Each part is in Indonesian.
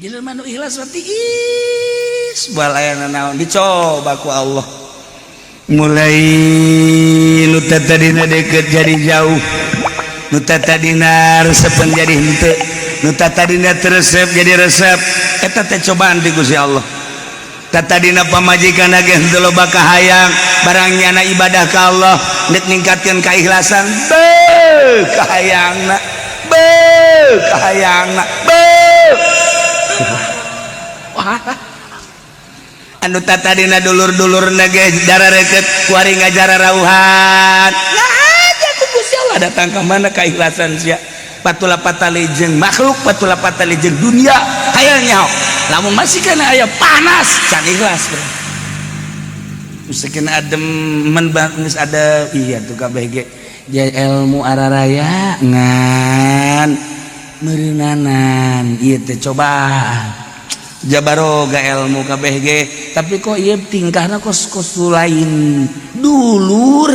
jelema nu ikhlas berarti balayana naon dicoba ku Allah. Mulai nu tadina deket jadi jauh, nu tadina resepan jadi henteu, nu tadina teresep jadi resep. Eta teh cobaan ti Gusti Allah. Tadina pamajikan ge henteu loba kahayang, barangnya ibadah ka Allah, nek ningkatkeun keikhlasan, kahayangna, kahayangna, anu tadina dulur-dulurna ge darareket kuari ngajara rauhan. Ngaja ku Gusti Allah datang ka mana keikhlasan sia. Patula patali jeung makhluk, patula patali jeung dunia hayang nyaho. Lamun masih kana aya panas can ikhlas bro. Uskeun adem men geus ada iya tuh kabeh ge ilmu araraya ngan meureunanan ieu teh cobaan. Jabaroga ilmu kabeh ge tapi kok ieu tingkahna kos lain dulur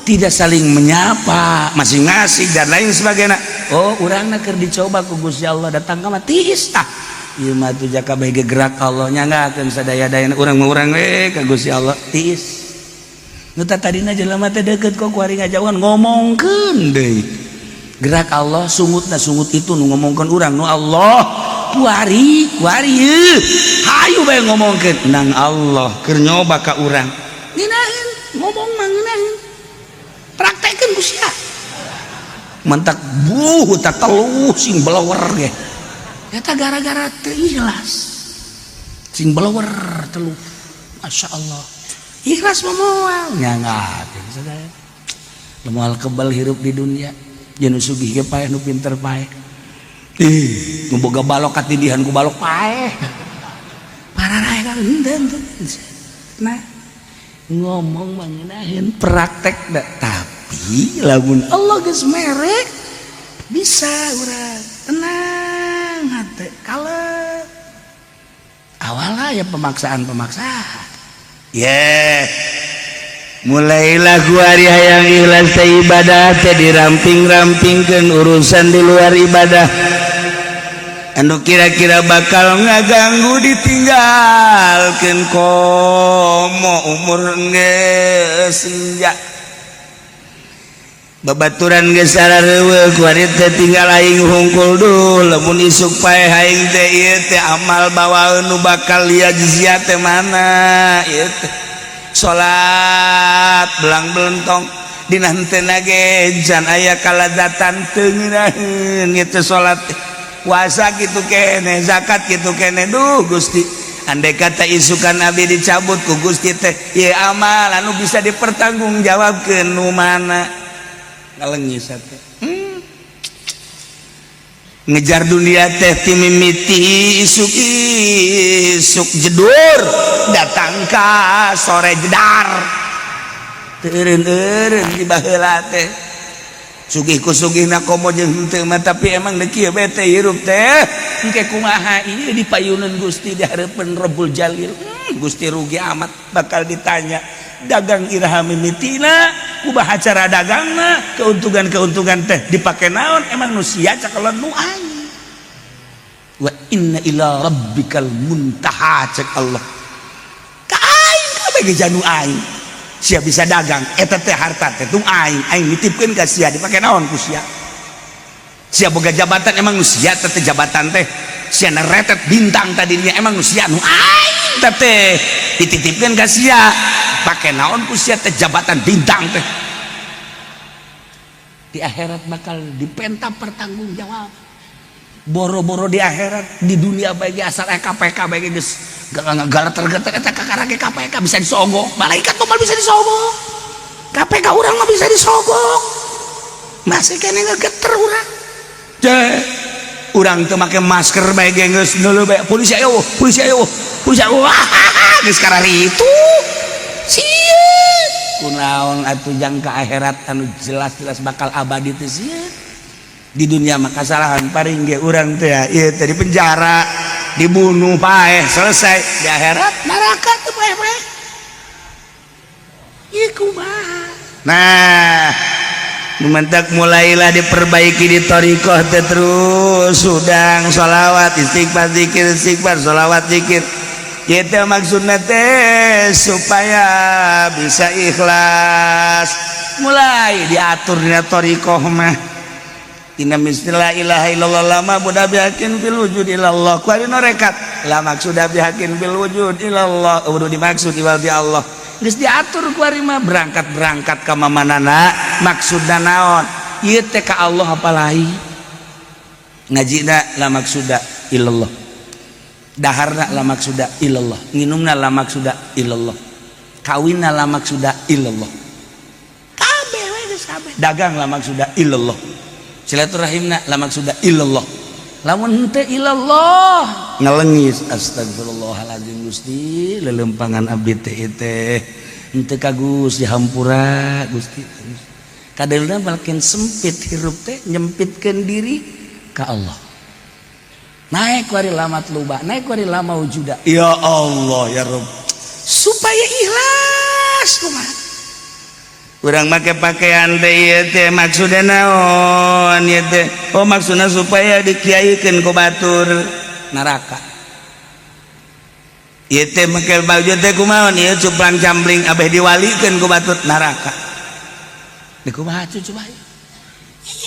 tidak saling menyapa masing-masing dan lain sebagainya. Oh urangna keur dicoba ku Gusti Allah datang ka mah tiis tah ieu mah tuh jaka kabeh ge gerak Allah nyanggakeun sadaya-dayana urang mah urang we ka Gusti Allah tiis. Nu tadina jelema teh deukeut kok kuari ngajauhan ngomongkeun deui gerak Allah sungutna sungut itu nu ngomongkeun urang nu Allah kuari ieu hayu bae ngomongkeun nang Allah keur nyoba ka urang ngeunaheun ngomong mah ngeunaheun praktekeun ku sia mantak tak teluh sing belewer ge eta gara-gara teu ikhlas sing belewer teluh Masya Allah ikhlas moal nyangakeun sadaya moal kebal hirup di dunia jeung sugih ge paeh nu pinter paeh nu boga balok katidihan ku balok paeh pararae ka henteu nah ngomong mah ngeunaheun praktek da tapi lamun Allah geus merek bisa urang tenang hate kalem awalnya ya pemaksaan mulailah kuari hayang ikhlas teh ibadah teh diramping-rampingkeun urusan di luar ibadah anu kira-kira bakal ngaganggu ditinggalkeun komo umur geus senja babaturan geus sarareuweuk kuari teh tinggal aing hungkul duh lamun isuk paeh aing teh ieu teh amal bawaeun nu bakal liajziah teh mana ieu teh salat belang belentong dina henteu ge jan aya kaladzatan teu ngeunaheun ieu teh salat puasa kitu kene zakat kitu kene duh Gusti andai kata isukan abi dicabut ku Gusti teh ieu amal anu bisa dipertanggungjawabkeun nu mana ngaleungis teh ngejar dunia teh ti mimiti isuk jedur datang ka sore jedar teureun-eureun di baheula teh sugih ku sugihna komo jeung henteu mah tapi emang da kieu bete hirup teh engke kumaha ieu dipayuneun Gusti di hareupeun Rabbul Jalil Gusti rugi amat bakal ditanya dagang iraha mimitina kumaha cara dagangna keuntungan teh dipake naon emang nu sia cakelan nu aing wa inna ila rabbikal muntaha cek Allah ka aing kabeh ge janu aing sia bisa dagang eta teh harta teh tung aing nitipkeun ka sia dipake naon ku sia boga jabatan emang nu sia teh jabatan teh sia naretet bintang tadinya emang nu sia nu aing teh dititipkeun ka sia pake naon ku sia teh jabatan bintang teh di akhirat bakal dipenta pertanggung jawab boro-boro di akhirat di dunia bae asal KPK bae geus galater-galater eta kakara ge KPK bisa disogok malaikat mah bisa disogok KPK urang mah bisa disogok masih kene geter urang urang teu make masker bae ge geus neuleuh bae polisi ayo geus kararitu kunaon atuh jang ka akhirat anu jelas-jelas bakal abadi teh sia di dunia mah kasalahan paring ge urang teh ieu teh di penjara dibunuh paeh selesai di akhirat neraka teu paeh ieu kumaha nah Mentak mulailah diperbaiki di thariqah teh terus sudang sholawat istighfar zikir istighfar sholawat zikir itu maksudnya teh supaya bisa ikhlas mulai diatur di thariqah mah inna mistilah ilaha illallah lama budak bihakin fil wujud ilallah kuarina rekat lah maksudnya bihakin fil wujud ilallah udah dimaksud iwaldi Allah geus diatur kuari mah berangkat ka mamanana maksudna naon ieu teh ka Allah apalai ngajina la maksudna illallah daharna la maksudna illallah nginumna la maksudna illallah kawinna la maksudna illallah kabeh we geus kabeh dagang la maksudna illallah silaturahimna la maksudna illallah lamun henteu illallah ngalengis astagfirullahaladzim Gusti lelempangan abdi teh teh henteu ka Gusti hampura Gusti kadeulna balkeun sempit hirup teh nyempitkeun diri ka Allah naik wari lamat luba naik wari lama wujuda ya Allah ya Rabb supaya ikhlas kumaha urang make pakaian teh teh maksudna naon ieu teh oh maksudna supaya dikiaikeun ku batur neraka ieu teh make baju teh kumaon ieu cuplang cambling abeh diwalikeun ku batur neraka di kumaha coba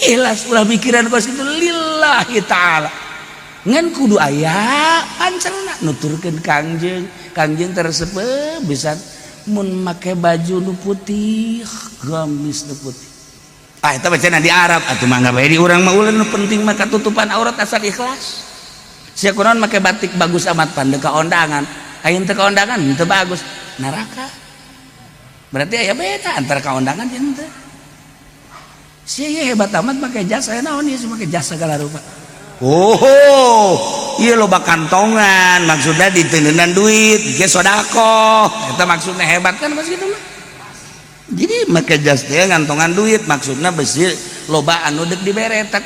ikhlas ulah pikiran kos itu lillahi taala ngan kudu aya pancelna nuturkeun kangjeng tersebut bisa mun make baju nu putih gamis nu putih eta bacana di Arab atuh mangga bae di urang mah ulah nu penting mah katutupan aurat asal ikhlas sia kunaon make batik bagus amat pandeu ka ondangan ayeun teu ka ondangan teu bagus neraka berarti aya beda antara ka ondangan jeung teu sia ieu hebat amat make jas aya naon ieu make jas segala rupa oh iya loba kantongan maksudnya diteuneunnan duit ge sodako eta maksudnya hebat kan mas gitu mah jadi make jas teh ngantongan duit maksudnya besi loba anu deuk dibere tak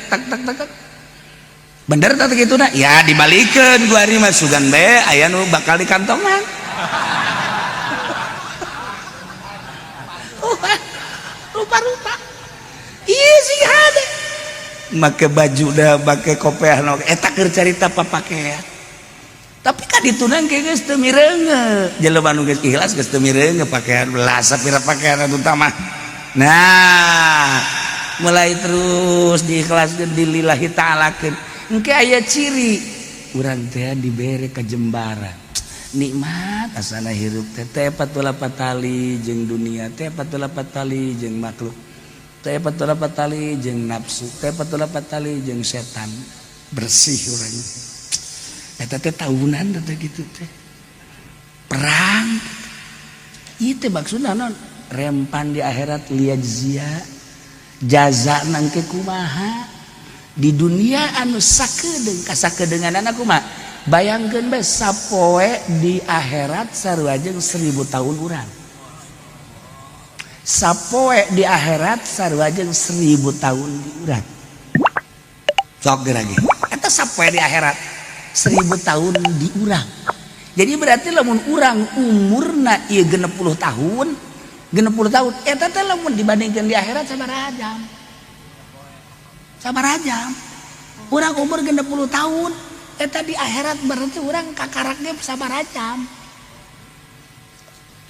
bener teh kituna ya dibalikeun ku ari mah sugan bae aya nu bakal di kantongan rupa-rupa ieu sih hade make baju dah make kopiah eta keur carita papakea tapi kan ditunang ke geus teu mireunge jelema nu geus ikhlas geus teu mireunge pakaian belas sapira pakaian anu utama nah mulai terus diikhlaskeun dilillahi ta'alakeun engke aya ciri urang teh dibere kajembaran nikmat asana hirup teh patula patali jeung dunia teh patula patali jeung makhluk teh patula patali jeung nafsu teh patula patali jeung setan bersih urang eta teh tahunan teh gitu teh perang ieu teh maksudna naon rempan di akhirat liyajzia jaza nangke kumaha di dunia anu sakedeung kasakedeuganana kumaha bayangkeun bae sapoe di akhirat sarua jeung 1000 tahun urang sapoe di akhirat sarua jeung 1000 tahun di urang sok lagi eta sapoe di akhirat 1000 tahun di urang jadi berarti lamun urang umurna ieu 60 tahun eta teh lamun dibandingkeun di akhirat sabaraha jam urang umur 60 tahun eta di akhirat berarti urang kakarak ge sabaraha jam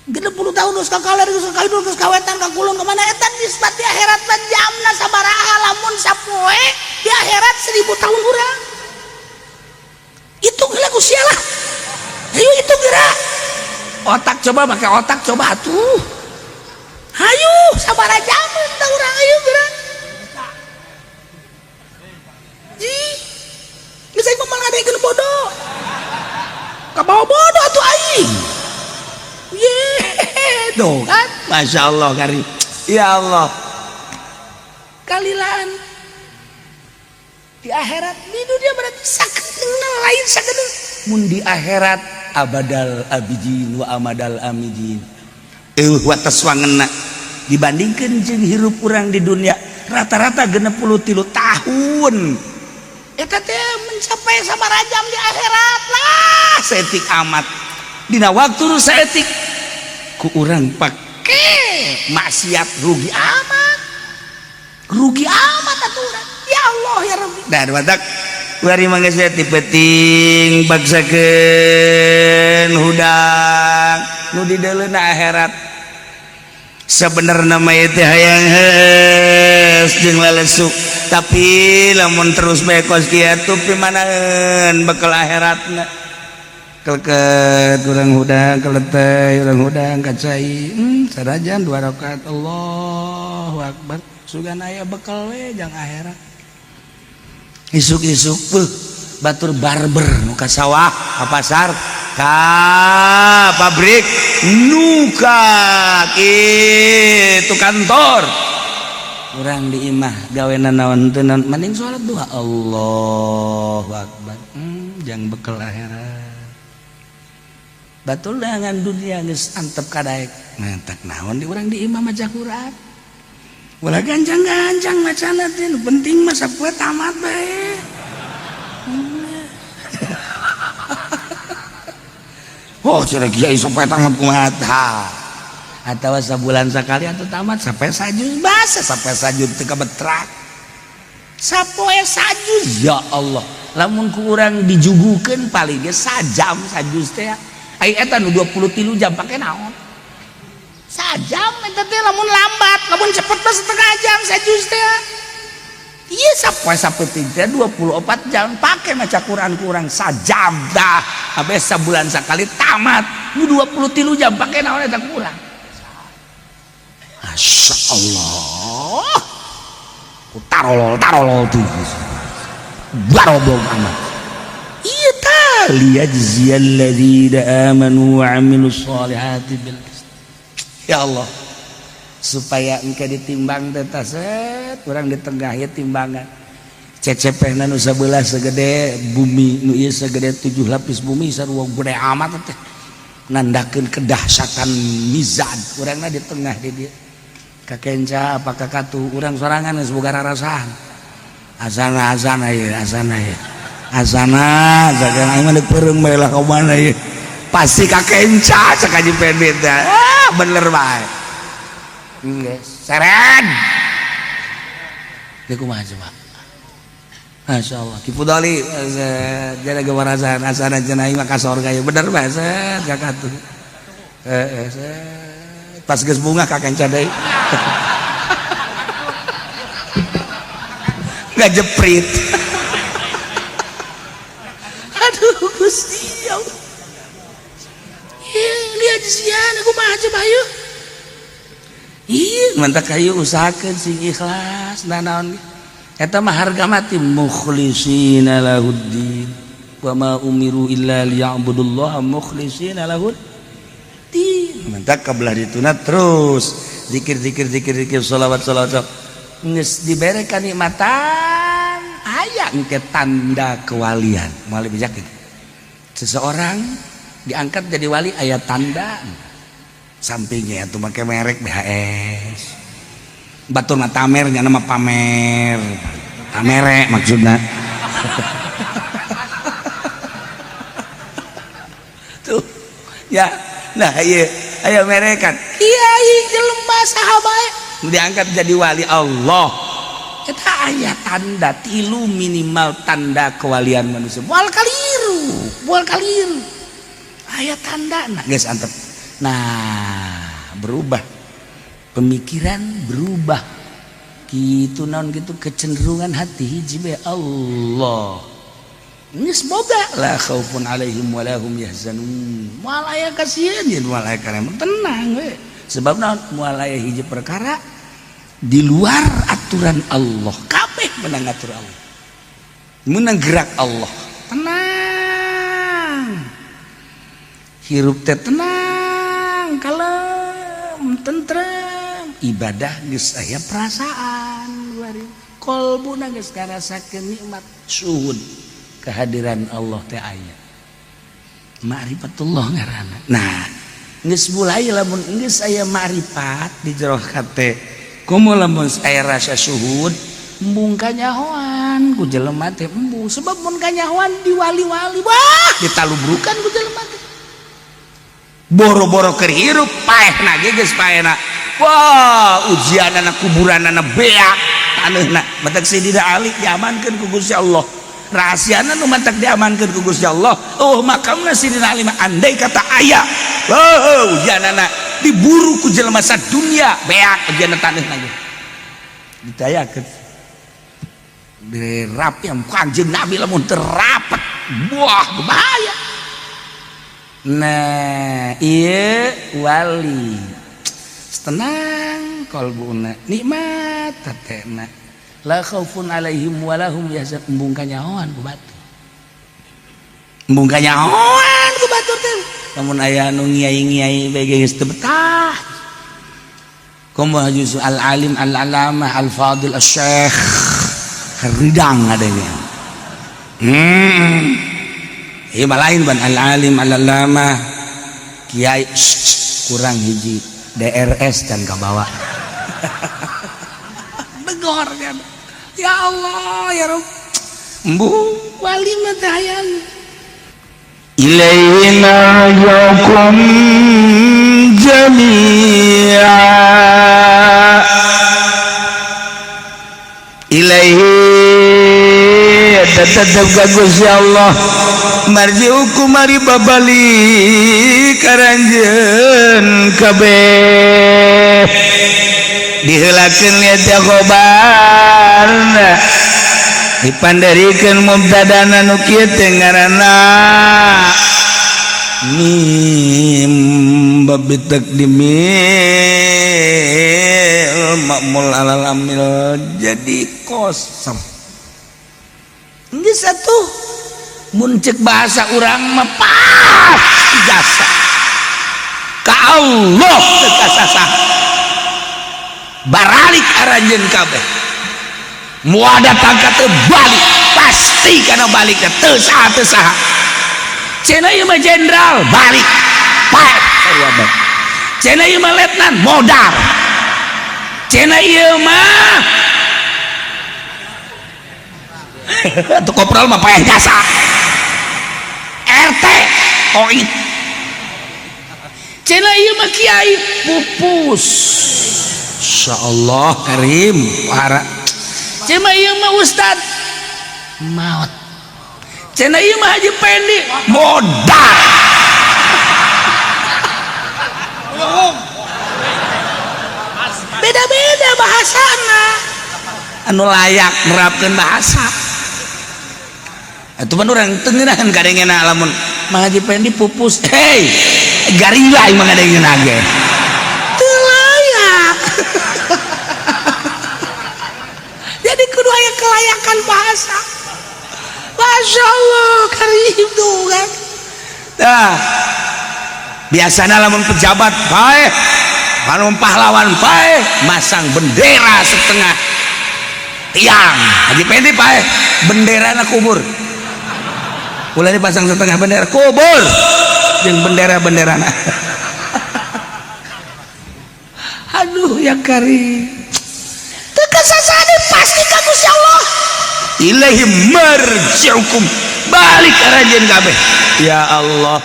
60 tahun geus kakaler geus kaidul geus kawetan kakulun ka mana eta nisbat di akhirat mah jamna sabaraha lamun sapoe di akhirat 1000 tahun urang itu geula ku sia lah ayo itu geura otak coba make otak coba atuh hayu sabaraha jam tah urang ayo geura ji geus aing mah ngadekeun bodoh ka bawa bodoh atuh aing tuh kan Masya Allah kari ya Allah kalilan di akhirat di dunia berarti sakedeung lain sakedeung mun di akhirat abadal abidin wa amadal amidin wa taswangenna dibandingkeun jeung hirup urang di dunia rata-rata 63 tahun eta teh mencapai sabaraha jam di akhirat lah saeutik amat dina waktu nu saeutik ku urang pake maksiat rugi amat rugi amat aturan ya Allah ya Rabbi dah watak wari mangga saya tipeting bagsakeun hudang nu di deuleuna akhirat sebenarnya mah teh hayang heus jeung lalesuk tapi lamun terus bae kos kieu pimanaeun bekal akhiratna keleket urang hudang keleteh urang hudang kacai sarajan 2 rakaat Allahu akbar sugan aya bekal we jang akhirat isuk-isuk batur barber nu ka sawah ka pasar ka pabrik nu ka kitu kantor urang di imah gawena naon teu mending salat duha Allahu akbar jang bekal akhirat batul dengan dunia geus antep kadaek ngantak naon di urang di imam maca Quran ulah gancang-gancang macana teh nu penting mah sapoe tamat bae oh cenah kiai sapoe tamat kumaha atawa sabulan sakali atuh tamat sapoe sajuz basa sapoe sajuz teu kabetrak sapoe sajuz ya Allah lamun ku urang dijugukeun paling ge sajam sajuz teh ai eta nu 23 jam pake naon sajam eta teh lamun lambat lamun cepet mah setengah jam sajuz teh ieu sapoe sapeting teh 24 jam pake maca Quran kurang sajam dah abe sabulan sakali tamat nu 23 jam pake naon eta kurang masyaallah ku tarolol tuh baroblong amat ieu tah liyajziyal ladzina amanu wa amilus solihati bil ya Allah supaya engke ditimbang teh set urang di tengah ya timbangan cecepehna nu sabelah segede bumi nu ieu segede 7 lapis bumi sarua gede amat teh nandakeun kedahsyatan mizan urangna di tengah di dieu kakenca apa kakatu urang sorangan geus boga rarasahan azana ieu azana jagan aing mah peureung bae lah ka mana ieu pasti kakenca cek Haji Pendit bener bae geus seren dia kumaha coba masyaallah kipu dali jaga gawarasan asana cenah aing mah ka sorga ieu bener bae set kakatu pas geus bunga kakenca deui ngajeprit aduh Gusti Allah lihat sian aku mah coba ayo mantap kayu usahakeun sing ikhlas naon eta mah harga mati mukhlishina lahuddin wa ma umiru illa liya'budullaha mukhlishina lahuddin mantap kabelah dituna terus zikir sholawat geus dibere kanikmatan aya engke tanda kewalian moal bijak seseorang diangkat jadi wali aya tanda sampingnya atuh make merek BHS batur mah tamer nya nama pamer tamere maksudna tuh ya nah ieu aya merekan kiai jelema saha bae diangkat jadi wali Allah eta aya tanda 3 minimal tanda kewalian manusia moal kaliru aya tandana geus antep nah berubah pemikiran berubah kitu naon kitu kecenderungan hati hiji bae Allah geus boga la khaufun alaihim wa lahum yahzanun moal aya kasieun yen moal aya kana tenang we sebab naon moal aya hiji perkara di luar aturan Allah kabeh menang atur Allah menang gerak Allah tenang hirup teh tenang kalem tentrem ibadah geus aya perasaan kolbuna geus ngarasakeun nikmat syuhud kehadiran Allah teh aya ma'rifatullah ngaranna nah geus mulai lamun geus aya ma'rifat di jero hate kumaha lamun aya rasa syuhud embung kanyahoan ku jelema teh embung sebab mun kanyahoan di wali-wali wah ditalubrukan ku jelema teh boro-boro keur hirup paehna ge geus paehna wah ujianana kuburanana beak taneuhna matak Sayyidina Ali diamankeun ku Gusti Allah rahasiana nu matak diamankeun ku Gusti Allah makamna Sayyidina Ali mah andai kata aya ujanana diburu ku jelema sadunya beak ujana taneuhna ge ditayakeun dirapi am Kanjeng Nabi lamun terapet wah bahaya. Nah iya wali tenang kalbuna nikmat tatena la khaufun alaihim walahum yahzan embung kanyahoan ku batur embung kanyahoan ku batur teh lamun aya nu ngiai-ngiai bege geus teu betah kumaha justru al alim al alamah al fadil al syekh ridang adanya ieu mah lain ban al alim al alamah kiai kurang hiji DRS dan kabawa begor kan ya Allah ya Rabb embu wali mah teh hayang ilaina yakum jami'a ilaihi tetep ka Gusti Allah marjiukum mari babali karanjeun kabeh diheulakeun nya khobarna dipandarikeun mubtadana nu kieu teh ngaranna mim babi takdimil ma'mul alal amil jadi kosong geus atuh mun ceuk bahasa urang mah pas jasa ka Allah teu kasasah baralik aranjeun kabeh muada tangka teu balik pasti kana balik teu saha cenah ieu mah jenderal balik pae sarua bae cenah ieu mah letnan modal cenah ieu mah atuh kopral mah payah jasa RT oit cenah ieu mah kiai pupus insyaallah karim para cenah ieu mah ustad maot cenah ieu mah haji pendi modal beda-beda bahasana anu layak nerapkeun bahasa atuh pan urang teu ngeunaheun kadengena lamun Mang Haji Pendi pupus hei garila ieu mah kadengena ge teu layak jadi kudu aya kelayakan bahasa. Masya Allah karim tuh kan nah biasana lamun pejabat bae lamun pahlawan bae masang bendera setengah tiang Haji Pendi bae benderana kubur mulai dipasang setengah bendera kubur jeung bendera-benderana aduh ya karim teu kasasane pasti ka Gusti Allah ilaihi marji'ukum balik aranjeun kabeh ya Allah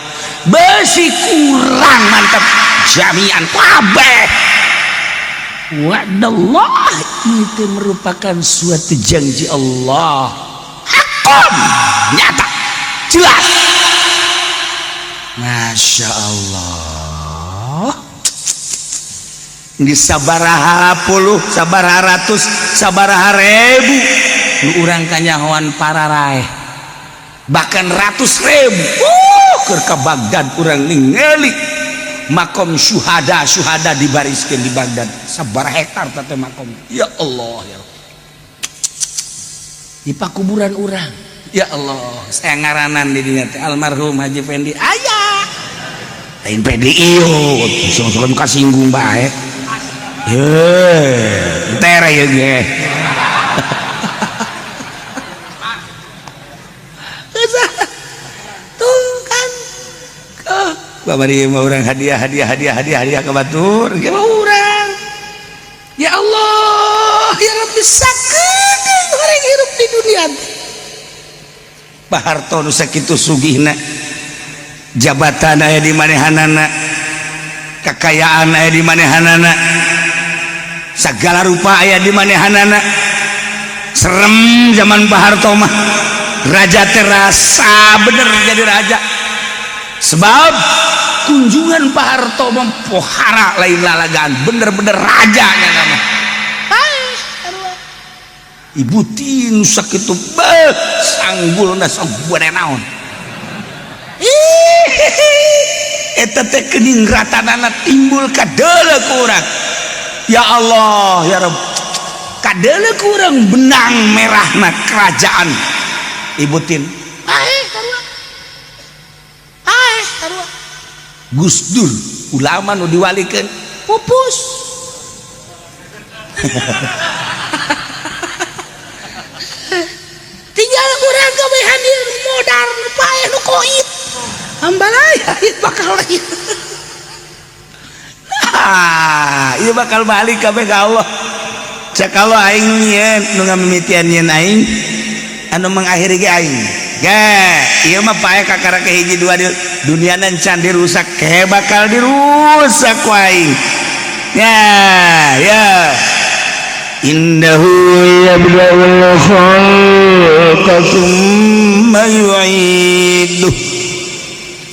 besi kurang mantap jami'an kabeh wa'dallah itu merupakan suatu janji Allah hakum nyata jelas Masya Allah di sabaraha puluh sabaraha ratus sabaraha ribu nu urang kanyahoan pararae bahkan ratus ribu keur ka Baghdad urang ningali makom syuhada dibariskeun di Baghdad sabaraha hektar teh makom ya Allah ya Allah di pakuburan urang ya Allah saya ngaranan di dinya teh almarhum Haji Pendi aya lain Pendi ieu sung-sung kasinggung bae heuh tere ye ge tuh kan babari mah urang hadiah ke batur ge urang ya Allah ya Rabbi sakeung horeng hirup di dunia Pak Harto nu sakitu sugihna jabatan aya di manehanana kekayaan aya di manehanana sagala rupa aya di manehanana serem zaman Pak Harto mah raja terasa bener jadi raja sebab kunjungan Pak Harto mempohara lain lalagaan bener-bener rajanya nama ibu tin sakitu sanggul na sanggul naon eta teh kening ratanana timbul kadeuleu ku urang ya Allah ya Rabb kadeuleu ku urang benang merahna kerajaan ibu tin Gus Dur ulama nu diwalikeun pupus tinggal urang gawehan ieu modal nu paeh nu koit ambalai ait bakal lain ieu bakal balik kabeh ka Allah cak Allah aing nyeun nu ngamimitian nyeun aing anu mengakhiri ge aing ieu mah paeh kakara ke hiji dua dunia nan can dirusak ke bakal dirusak ku aing ya innahu yabda'ul khalqa tsumma yu'iduh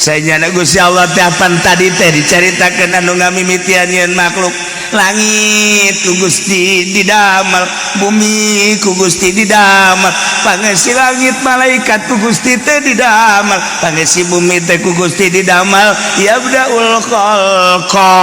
saenyana Gusti Allah teh apan tadi teh dicaritakeun anu ngamimitian nyeun makhluk langit ku Gusti didamel bumi ku Gusti didamel pangesi langit malaikat ku Gusti teh didamel pangesi bumi teh ku Gusti didamel yabda'ul khalqa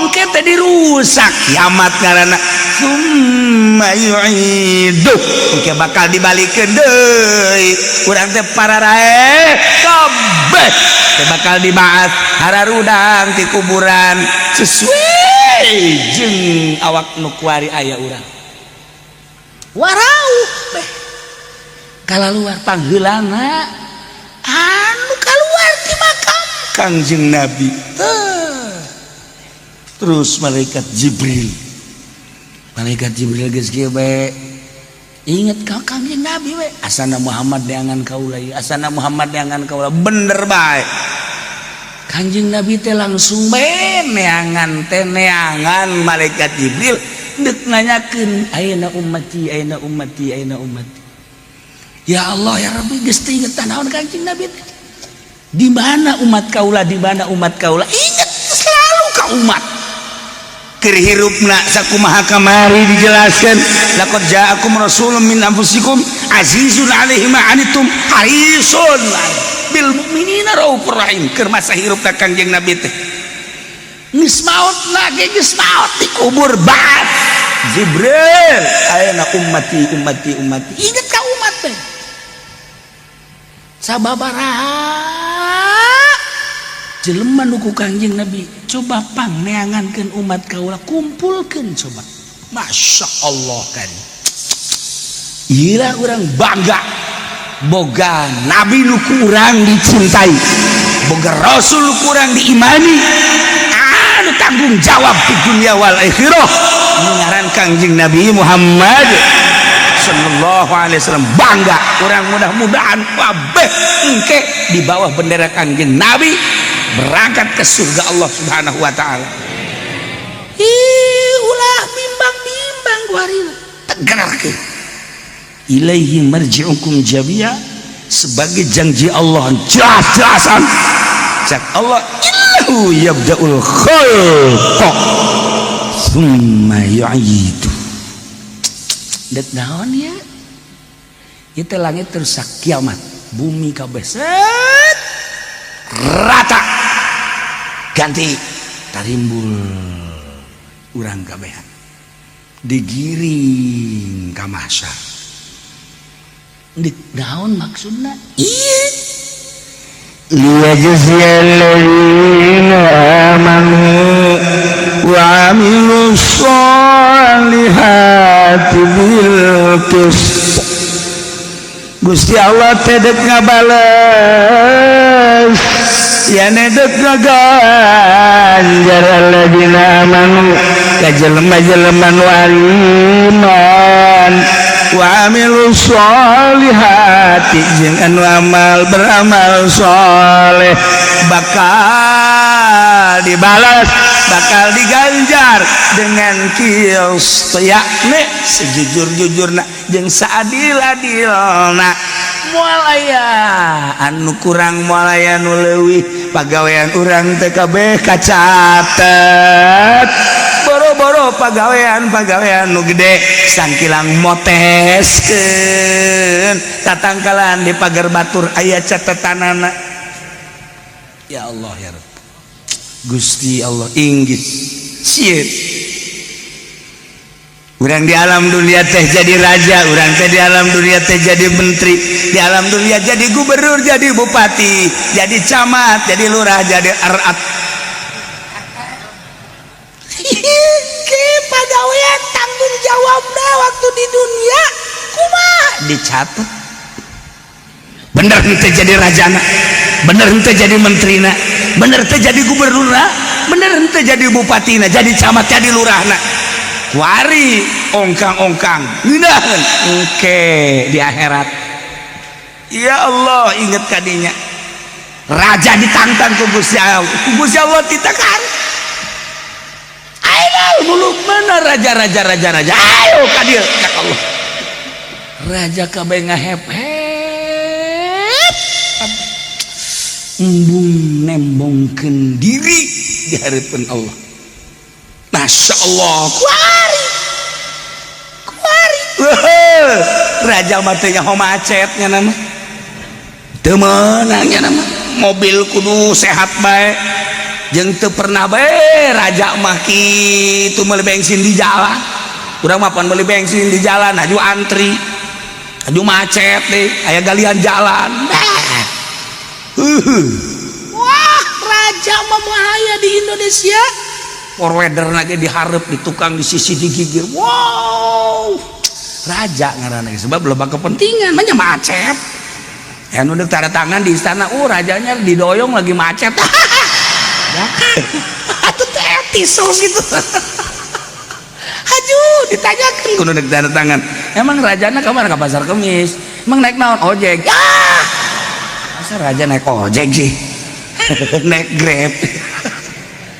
engke teh dirusak kiamat ngaranna summa yu'iduh engke bakal dibalikeun deui urang teh pararae kabeh teh bakal dibaas hararudang ti kuburan sesuai jeung awak nu kuari aya urang warau beh kalaluar pangheulana anu kaluar ti makam Kangjeng Nabi terus malaikat Jibril geus kieu bae inget ka Kangjeng Nabi we asana Muhammad neangan kaula ieu asana Muhammad neangan kaula bener bae Kangjeng Nabi teh langsung bae neangan malaikat Jibril deuk nanyakeun ayeuna ummati ayeuna ummati ayeuna ummati ya Allah ya Rabbi geus teu inget naon Kangjeng Nabi teh di mana umat kaula inget selalu ka umat keur hirupna sakumaha kamari dijelaskeun laqad ja'akum rasulun min anfusikum azizun 'alaihi ma anittum harisun bil mu'minina raufur rahim keur masa hirupna Kangjeng Nabi teh geus maot lagi geus maot dikubur baat Jibril ayeuna ummati inget ka umat teh sababaraha jelema nu ku Kangjeng Nabi coba pangneangankeun umat kaula kumpulkeun coba masya Allah kan ira urang bangga boga nabi nu ku urang dicintai boga rasul nu ku urang diimani anu tanggung jawab di dunia wal akhirah nu ngaran Kangjeng Nabi Muhammad sallallahu alaihi wasallam bangga urang mudah-mudahan kabeh engke di bawah bendera Kangjeng Nabi berangkat ke surga Allah Subhanahu wa taala. Ulah bimbang kuarina tegarkeun. Ilaihi marji'ukum jami'a sebagai janji Allah jelas-jelasan. Cak Allah innahu yabda'ul khalqa tsumma yu'idu. Det naon ya? Itu langit terusak kiamat, bumi kabeh set rata. Ganti tarimbul urang kabehan digiring ka mahsyar dik naon maksudna ieu liyajziyal ladzina amanu wa amilus sholihati bil qist Gusti Allah teh deuk ngabales ya nedek ganjar alladzina amanu ka jelema-jelema nu iman wa amilus sholihati jeung anu beramal saleh bakal dibalas bakal diganjar dengan kios yakni sejujur-jujurna jeung saadil-adilna. Moal aya anu kurang, moal aya nu leuwih, pagawean urang teh kabeh kacatet. Boro-boro pagawean nu gede sangkilang moteskeun tatangkalan di pagar batur aya catetanana. Ya Allah ya Rabb, Gusti Allah inggis sieun urang di alam dunia teh jadi raja, urang teh di alam dunia teh jadi menteri, di alam dunia jadi gubernur, jadi bupati, jadi camat, jadi lurah, jadi RAT. Pagawean tanggung jawabna waktu di dunia kumaha dicatat. Bener henteu jadi rajana, bener henteu jadi menterina, bener henteu jadi gubernurna, bener henteu jadi bupatina, jadi camat, jadi lurahna. Wari ongkang-ongkang ngeunaheun engke di akhirat. Ya Allah, inget kadinya raja ditantang ku Gusti Allah, ditekan. Ayo muluk mana raja, ayo ka dieu ka Allah. Raja kabeh ngahep-hep embung nembongkeun diri di hareupeun Allah. Masya Allah, kuari raja matanya homacetnya nama temenangnya nama mobil kudu sehat baik jeung teu pernah bae raja mah kitu meuli bensin di jalan. Urang mah pan meuli bensin di jalan aju antri, aju macet deh, aya galian jalan. Wah, raja mah bahaya di Indonesia. Forwarder lagi diharap, di tukang, di sisi, digigir. Wow, raja ngaranna sebab loba kepentingan, banyak macet. Ya nu tanda tangan di istana, rajanya didoyong lagi macet. Atuh teh etis gitu. Aduh, ditanyakan kudu tanda tangan. Emang rajana kemana? Ke pasar Kemis. Emang naik naon? Ojek. Ya. Masa raja naik ojek sih? Naik Grab.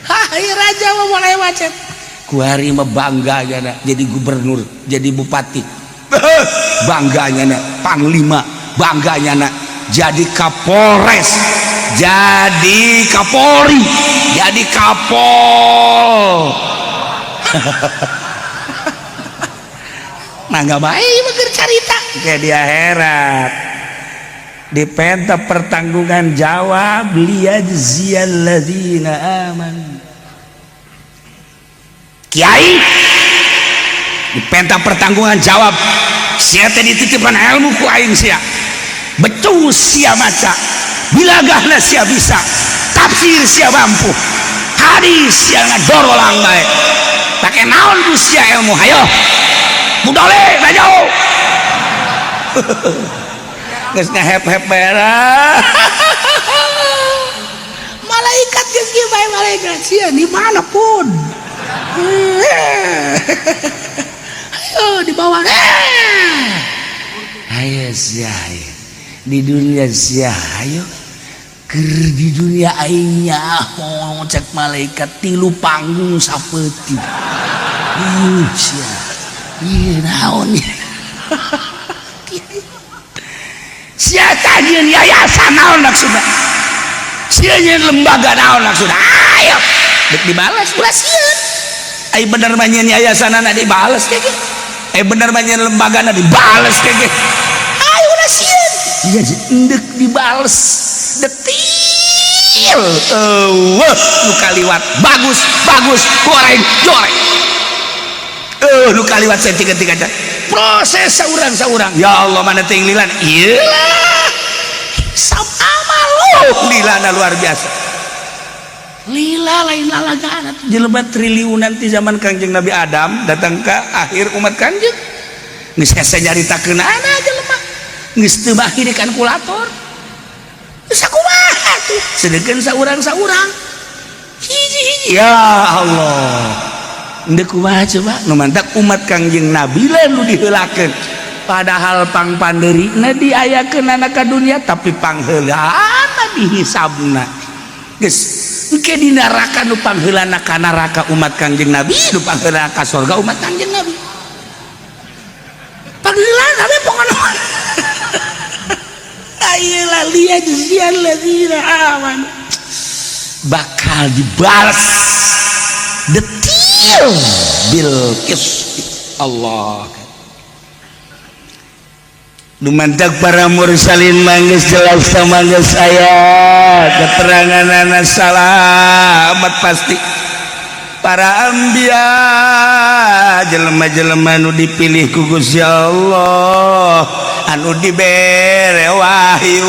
Hai raja mau mulai macet. Kuari mah bangganya na, jadi gubernur, jadi bupati. Bangganya na, panglima, bangganya na, jadi kapolres, jadi kapolri, jadi kapol. Mangga baik mager carita kayak di akhirat. Di penta pertanggungan jawab liyajziyal ladzina amanu. Kiai di penta pertanggungan jawab sia teh dititipan ilmu ku aing sia betul sia maca bilagahna sia bisa tafsir sia mampu hadis sia ngadorolang bae pake naon ku sia ilmu hayo budale najauh geus ngahep-hep merah malaikat geus kieu bae malaikat sia di mana pun. Ayo di bawah. Ayo sia di dunia sia ayo keur di dunia aing nyaho cek malaikat 3 panggung sapeuti. Sia ieu naon sia tajieun yayasan naon maksudna sia nyeun lembaga naon maksudna ayo dek dibalas ulah sieun. Ai bener mah nyeun yayasanana dibales kege. Ai bener mah nyeun lembagana dibales kege. Ayo ulah sieun. Iya endek dibales. Detil. Nu kaliwat bagus goreng. Nu kaliwat setik-setik aja. Proses saurang. Ya Allah mana teh lilan. Iyalah. Sab amal lilana luar biasa. Lila lain lalagaan jelema triliunan di zaman Kangjeng Nabi Adam datang ke akhir umat Kangjeng geus hese nyaritakeun ana jelema geus teu bagi di kalkulator geus sakumaha tuh sedeukeun saurang hiji ya Allah endeu kumaha coba nu mantak umat Kangjeng Nabi lalu diheulakeun padahal pang pandeurina diayakeun anak ka dunia tapi pangheulaan dihisabna geus engke di neraka nu pangheulana ka neraka umat Kangjeng Nabi, nu pangheulana ka surga umat Kangjeng Nabi. Pangheulana we pokona. Ayelah lihat jian ladzina aman. Bakal dibalas detil bil qist Allah. Dumantak para mursalin manggeus jelas sama geus aya keteranganana salamat pasti. Para anbiya jelema-jelema nu dipilih ku Gusti Allah anu dibere wahyu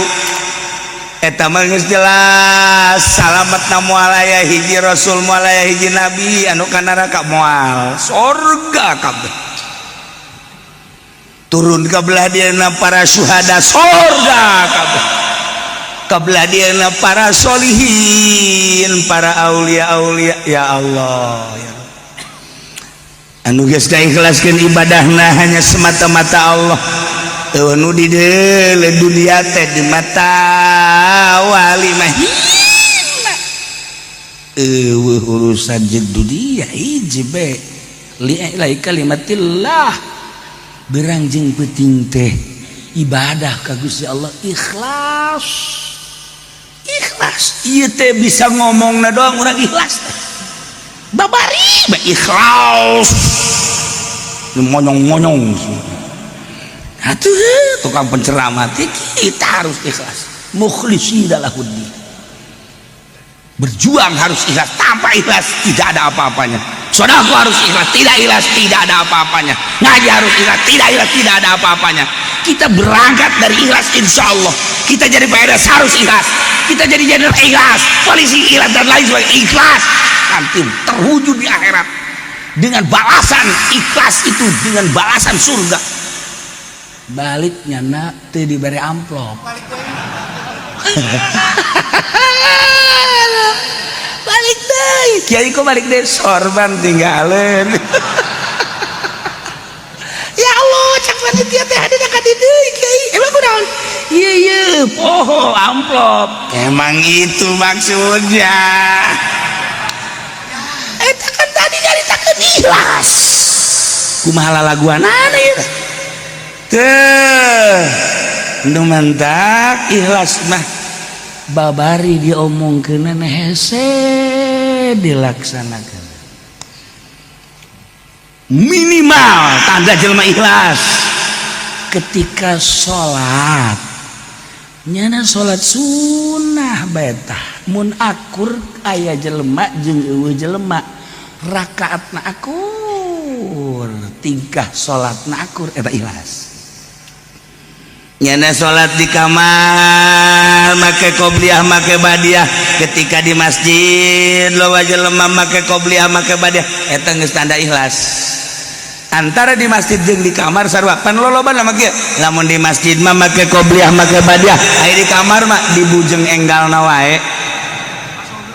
eta mah geus jelas salamatna moal aya hiji rasul moal aya hiji nabi anu ka neraka moal surga kabeh. Turun ke belah dieuna para syuhada surga kabeh, ke belah dieuna para solihin, para aulia-aulia. Ya Allah ya anu geus diikhlaskeun ibadahna hanya semata-mata Allah. Anu di dunia teh di mata wali mah urusan jeung dunia hiji be li kalimatillah. Berang jeung penting teh ibadah ka Gusti Allah ikhlas. Ikhlas ieu teh bisa ngomongna doang urang ikhlas teh. Babari ba ikhlas. Monyong-monyong. Atuh tukang penceramah teh kita harus ikhlas. Mukhlishina lahuddin. Berjuang harus ikhlas, tanpa ikhlas tidak ada apa-apanya. Sedekah harus ikhlas, tidak ikhlas tidak ada apa-apanya. Ngaji harus ikhlas, tidak ikhlas tidak ada apa-apanya. Kita berangkat dari ikhlas insya Allah. Kita jadi PNS harus ikhlas. Kita jadi jenderal ikhlas, polisi ikhlas dan lain sebagainya ikhlas. Nanti terwujud di akhirat dengan balasan ikhlas itu, dengan balasan surga. Baliknya nak teu diberi amplop. Balik deh kiai kok balik deh sorban tinggalin. Ya Allah cak panitia teh hadir ka dieu kiai emang kunaon iya poho amplop emang itu maksudnya eta kan tadi nyaritakeun ikhlas kumaha lalaguanana ieu teh nu mantak ikhlas mah babari diomongkeun hese dilaksanakan minimal tanda jelema ikhlas ketika sholat nyana sholat sunnah betah mun akur aya jelema jeung eueuh jelema rakaatna akur tingkah sholatna akur eta ikhlas. Nyana sholat di kamar make qobliyah make badiah ketika di masjid lo jelema make qobliyah make badiah eta geus tanda ikhlas. Antara di masjid jeung di kamar sarua pan loloban mah kieu lamun di masjid mah make qobliyah make badiah aya di kamar mah dibujeng enggalna wae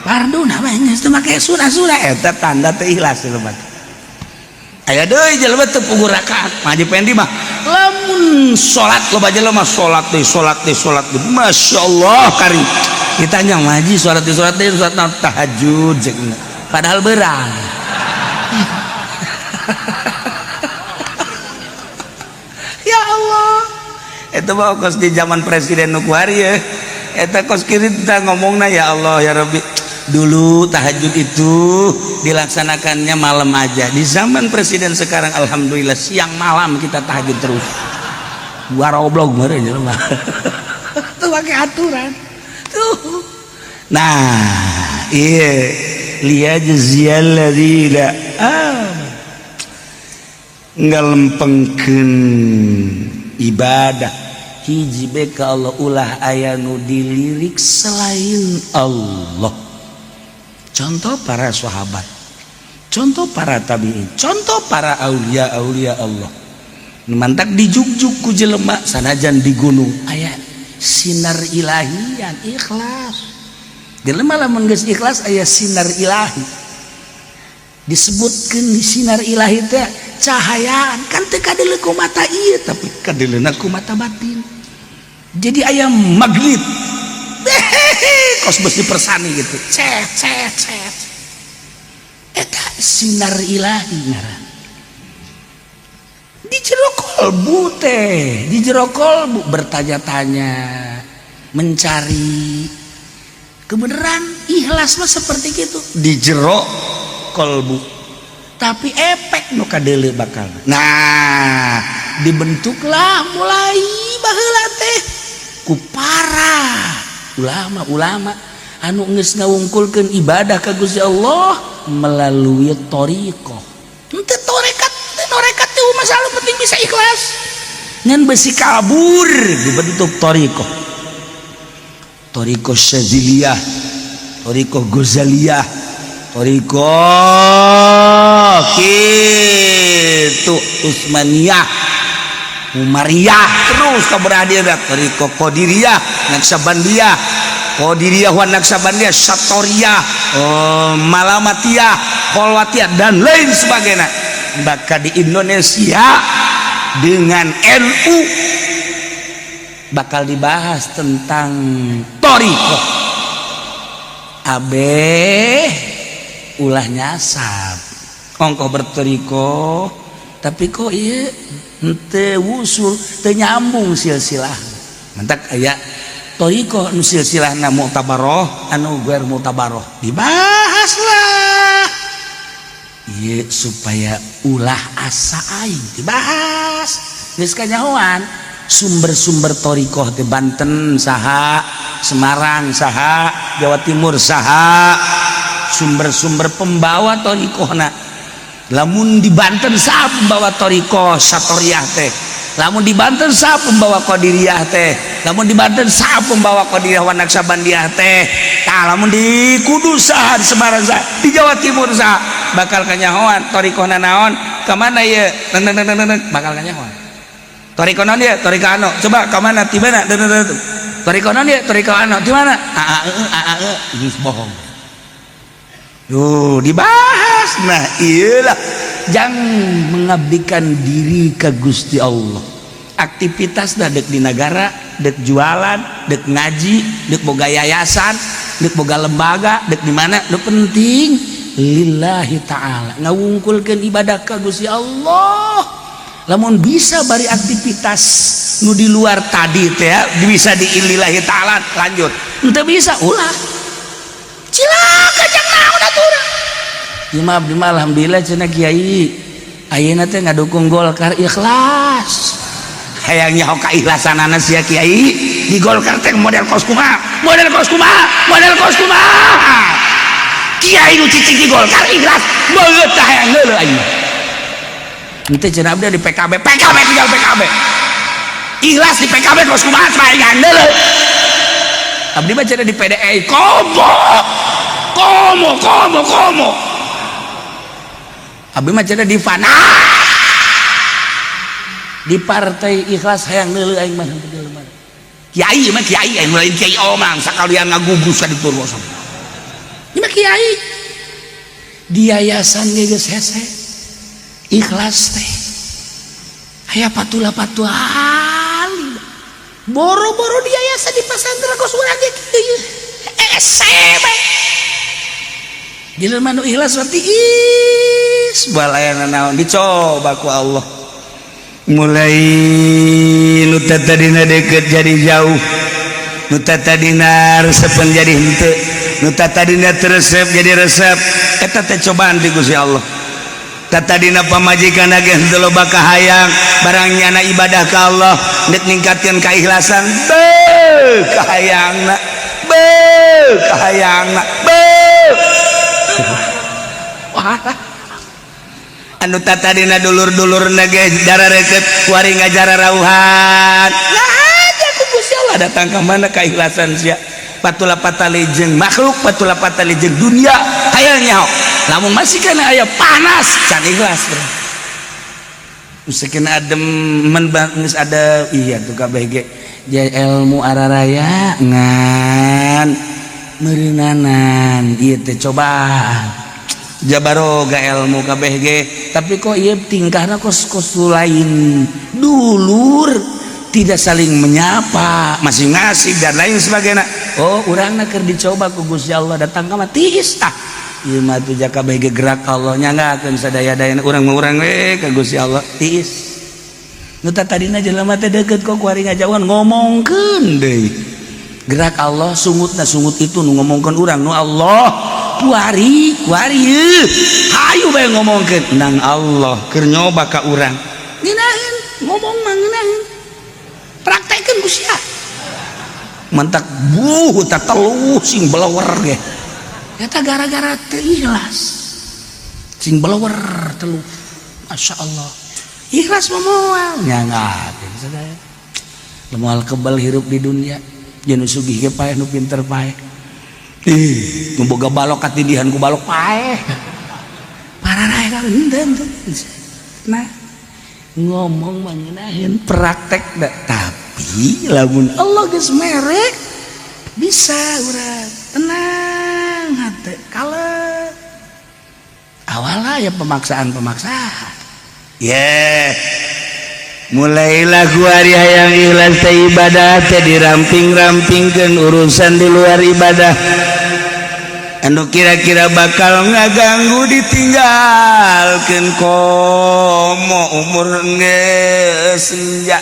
parduna mah geus teu make sunah-sunah eta tanda teu ikhlas jelema. Aya deui jelema teu puguh rakaat mah pendi mah lamun salat loba jelema salat deui masyaallah karim ditanya ngaji salat deui salat tahajud jeung padahal beurang. Ya Allah eta mah kos di zaman presiden nu kuari eta kos kirinta ngomongna ya Allah ya Rabbi dulu tahajud itu dilaksanakannya malam aja. Di zaman presiden sekarang alhamdulillah siang malam kita tahajud terus. Waroblog meureun jelema. Tuh pakai aturan. Tuh. Nah, iya liyajziyal ladzina ngalempengkeun ibadah hiji be ka Allah ulah aya nu dilirik selain Allah. Contoh para sahabat, contoh para tabi'in, contoh para aulia-aulia Allah. Mantak dijuk-juk ku jelema sanajan di gunung aya sinar ilahian ikhlas. Jelema lamun geus ikhlas aya sinar ilahi. Disebutkeun di sinar ilahi teh cahayaan kan teu kadeuleu ku mata ieu tapi kadeuleuna ku mata batin. Jadi aya magnet. kos besi persani gitu cet eta sinar ilahi ngaran di jero kolbu teh di jero kolbu bertanya-tanya mencari kebenaran ikhlas mah seperti itu di jero kolbu tapi efek nu kadeuleu bakal nah dibentuklah mulai baheula teh ku para ulama-ulama anu geus ngawungkulkeun ibadah ka Gusti Allah melalui thariqah henteu torekat teh masalah penting bisa ikhlas ngan besi kabur dibentuk thariqah Syadziliyah thariqah Ghazaliyah thariqah kitu Utsmaniyah Umariyah terus kaberhadiran thariqah Qadiriyah Naqsabandiyah Qadiriyah wa Naqsabandiyah Satoriyah Malamatiyah Kholwatiyah dan lain sebagainya maka di Indonesia dengan NU bakal dibahas tentang thariqah abeh ulah nyasab ongkoh berthariqah tapi kok ieu henteu wusul teu nyambung silsilah mentak aya thariqah nu silsilahna mu'tabarah anu guer mu'tabarah dibahas lah ieu supaya ulah asa aing dibahas geus kanyahoan sumber-sumber thariqah teh Banten saha Semarang saha Jawa Timur saha sumber-sumber pembawa thariqahna lamun di Banten saha pembawa thariqah Satoriyah teh lamun di Banten saha pembawa Qadiriyah teh lamun di Banten saha pembawa Qadiriyah wa Naqsabandiyah teh tah lamun di Kudus saha di Semarang saha di Jawa Timur saha bakal kanyahoan thariqahna naon ka mana ieu bakal kanyahoan thariqah naon dia thariqah anu coba ka mana ti mana thariqah naon dia thariqah anu di mana geus bohong yo dibahas nah iyalah jangan mengabdikan diri ke Gusti Allah aktivitas dah dek di negara dek jualan dek ngaji dek boga yayasan dek boga lembaga dek di mana nu penting lillahi ta'ala ngawungkulkeun ibadah ka Gusti Allah lamun bisa bari aktivitas nu di luar tadi teh ya bisa di lillahi ta'ala lanjut henteu bisa ulah cilaka jang naon atuh Imam alhamdulillah cenah kiai ayeuna teh ngadukung Golkar ikhlas hayangnya hok kaikhlasanana sia kiai di Golkar teh model kos kumaha kiai nu cicing di Golkar ikhlas beut tah hayang heuleuh ayeuna henteu cenah abdi di PKB tinggal PKB ikhlas di PKB kos kumaha hayang heuleuh abdi mah cenah di PDI komo abdi mah cenah di Fana di partai ikhlas hayang neuleuh aing mah henteu deuleuh mah kiai mah kiai aing lain kiai omang sakalian ngagugus ka ditu ruas ieu mah kiai di yayasan ge geus hese ikhlas teh aya patula-patuan boro-boro di yayasan di pasantren kos urang ge kieu ese bae jelema nu ikhlas berarti balayana naon dicoba ku Allah mulai nu tadina deket jadi jauh nu tadina resepan jadi henteu nu tadina teresep jadi resep eta teh cobaan ti Gusti Allah tadina pamajikan ge henteu loba kahayang barang nyana ibadah ka Allah nek ningkatkeun kaikhlasan kahayangna anu tatadina dulur-dulur nage darareket kuari ngajara rauhan aja ku Gusti Allah datang ka mana keikhlasan sia patula patali jeung makhluk patula patali jeung dunia hayang nyaho lamun masih kana aya panas can ikhlas usikeun adem men geus ada iya tuh kabeh ge ilmu araraya ngan meureunanan ieu teh cobaan jabaroga ilmu kabeh ge tapi kok ieu tingkahna kos lain dulur tidak saling menyapa masing-masing dan lain sebagainya oh urang keur dicoba ku Gusti Allah datang ka mah tiis tah ieu mah tuh jaka bege gerak Allah nyanggakeun sadaya-dayana urang mah urang we ka Gusti Allah tiis nu tadina jelema teh deukeut kok kuari ngajauhan ngomongkeun deui gerak Allah sungutna sungut itu nu ngomongkeun urang nu Allah kuari ieu hayu bae ngomongkeun nang Allah keur nyoba ka urang ngeunaheun ngomong mah ngeunaheun praktekeun ku sia mantak tak teluh sing belewer ge eta gara-gara teu ikhlas sing belewer teluh Masya Allah ikhlas moal nyangakeun sadaya moal kebal hirup di dunia jeung sugih ge paeh nu pinter paeh nu boga balok katindihan ku balok paeh pararae ka heunteu nah ngomong mah ngeunaheun praktek da tapi lamun Allah geus merek bisa urang tenang hate kalem awalnya ya pemaksaan mulailah kuari hayang ikhlas teh ibadah teh diramping-rampingkeun urusan di luar ibadah anu kira-kira bakal ngaganggu ditinggalkeun komo umur geus senja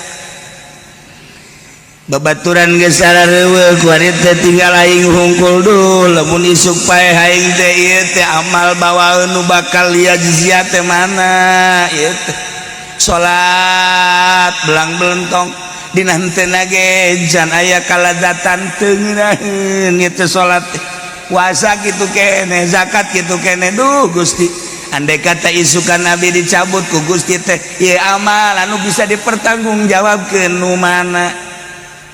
babaturan geus sarareuweuk kuari teh tinggal aing hungkul duh lamun isuk paeh aing teh ieu teh amal bawaeun nu bakal liajziat teh mana ieu teh salat belang-belentong dina henteu ge jan aya kaladzatan teu ngeunaheun ieu teh salat puasa kitu kene zakat kitu kene duh Gusti andai kata isukan Nabi dicabut ku Gusti teh ieu amal anu bisa dipertanggungjawabkeun nu mana